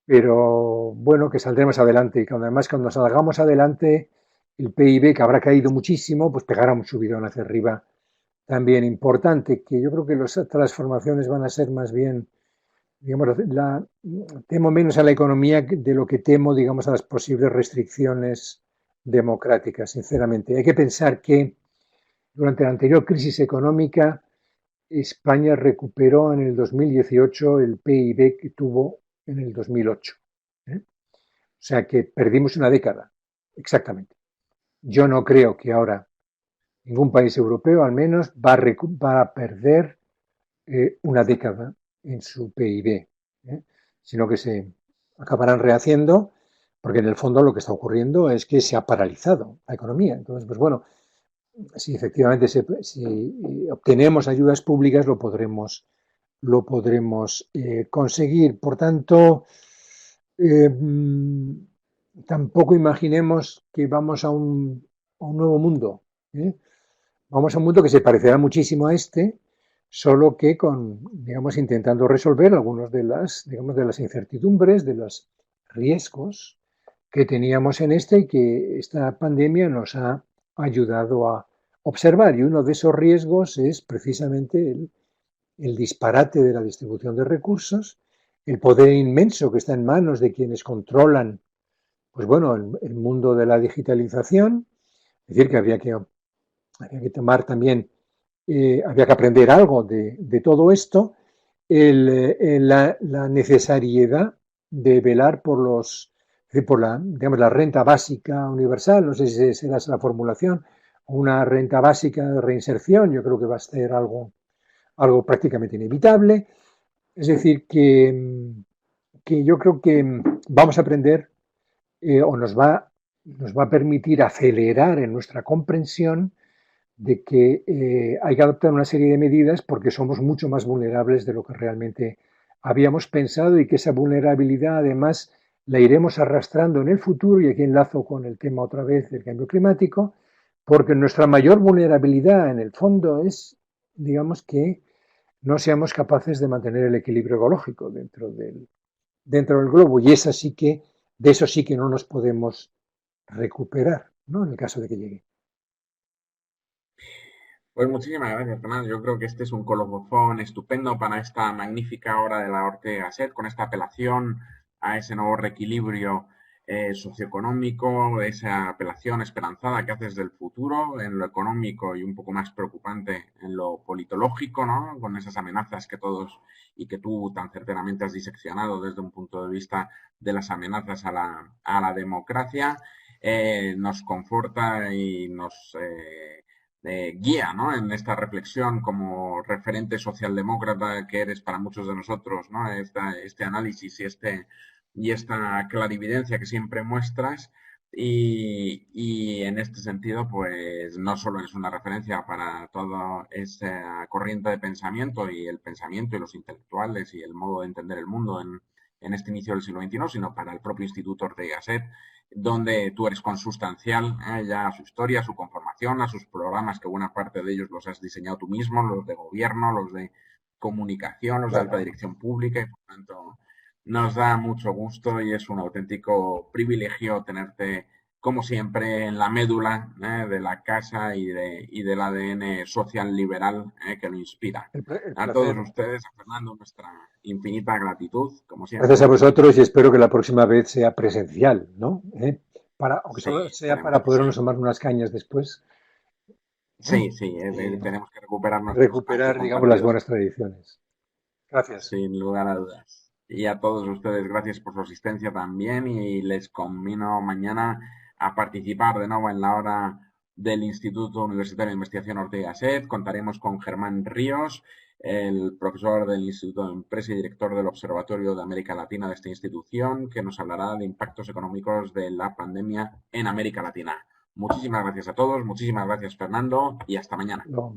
S2: pero bueno, que saldremos adelante y que además cuando salgamos adelante el PIB, que habrá caído muchísimo, pues pegará un subidón hacia arriba también importante, que yo creo que las transformaciones van a ser más bien, digamos, temo menos a la economía de lo que temo, digamos, a las posibles restricciones democráticas, sinceramente. Hay que pensar que durante la anterior crisis económica, España recuperó en el 2018 el PIB que tuvo en el 2008. ¿Eh? O sea que perdimos una década, exactamente. Yo no creo que ahora ningún país europeo, al menos, va a perder una década en su PIB, ¿eh? Sino que se acabarán rehaciendo, porque en el fondo lo que está ocurriendo es que se ha paralizado la economía. Entonces, pues bueno, si efectivamente si obtenemos ayudas públicas, lo podremos conseguir. Por tanto, eh, tampoco imaginemos que vamos a un nuevo mundo. ¿Eh? Vamos a un mundo que se parecerá muchísimo a este, solo que digamos, intentando resolver algunas digamos, de las incertidumbres, de los riesgos que teníamos en este y que esta pandemia nos ha ayudado a observar. Y uno de esos riesgos es precisamente el disparate de la distribución de recursos, el poder inmenso que está en manos de quienes controlan, pues bueno, el mundo de la digitalización. Es decir, que había que tomar también, había que aprender algo de todo esto, la necesariedad de velar digamos, la renta básica universal, no sé si será esa la formulación, una renta básica de reinserción, yo creo que va a ser algo prácticamente inevitable. Es decir, que yo creo que vamos a aprender o nos va a permitir acelerar en nuestra comprensión de que hay que adoptar una serie de medidas porque somos mucho más vulnerables de lo que realmente habíamos pensado y que esa vulnerabilidad además la iremos arrastrando en el futuro, y aquí enlazo con el tema otra vez del cambio climático, porque nuestra mayor vulnerabilidad en el fondo es, digamos, que no seamos capaces de mantener el equilibrio ecológico dentro del globo, y de eso sí que no nos podemos recuperar, ¿no? En el caso de que llegue.
S1: Pues muchísimas gracias, Tomás. Yo creo que este es un colofón estupendo para esta magnífica obra de la Ortega Gasset, con esta apelación a ese nuevo reequilibrio socioeconómico, esa apelación esperanzada que haces del futuro, en lo económico y un poco más preocupante en lo politológico, ¿no? Con esas amenazas que todos y que tú tan certeramente has diseccionado desde un punto de vista de las amenazas a la democracia, nos conforta y nos guía, ¿no? En esta reflexión como referente socialdemócrata que eres para muchos de nosotros, ¿no? Este análisis y esta clarividencia que siempre muestras. Y en este sentido, pues no solo es una referencia para toda esa corriente de pensamiento y el pensamiento y los intelectuales y el modo de entender el mundo en este inicio del siglo XXI, sino para el propio Instituto Ortega y Gasset, donde tú eres consustancial ya a su historia, a su conformación, a sus programas, que buena parte de ellos los has diseñado tú mismo, los de gobierno, los de comunicación, los de alta
S2: Claro.
S1: dirección pública, y por tanto nos da mucho gusto y es un auténtico privilegio tenerte, como siempre, en la médula de la casa y del ADN social liberal que lo inspira.
S2: El
S1: A todos
S2: placer.
S1: ustedes, a Fernando, nuestra infinita gratitud, como
S2: Gracias a
S1: siempre.
S2: vosotros y espero que la próxima vez sea presencial, ¿no? Aunque
S1: Sí,
S2: solo sea
S1: esperemos
S2: para
S1: que sí.
S2: podernos tomar unas cañas después, ¿eh?
S1: Sí, sí,
S2: Y
S1: tenemos que recuperar nuestro espacio
S2: recuperar, digamos, las
S1: compartido,
S2: buenas tradiciones. Gracias.
S1: sin lugar a dudas. Y a todos ustedes, gracias por su asistencia también y les convino mañana a participar de nuevo en la hora del Instituto Universitario de Investigación Ortega y Gasset. Contaremos con Germán Ríos, el profesor del Instituto de Empresa y director del Observatorio de América Latina de esta institución, que nos hablará de impactos económicos de la pandemia en América Latina. Muchísimas gracias a todos, muchísimas gracias Fernando y hasta mañana.
S2: No.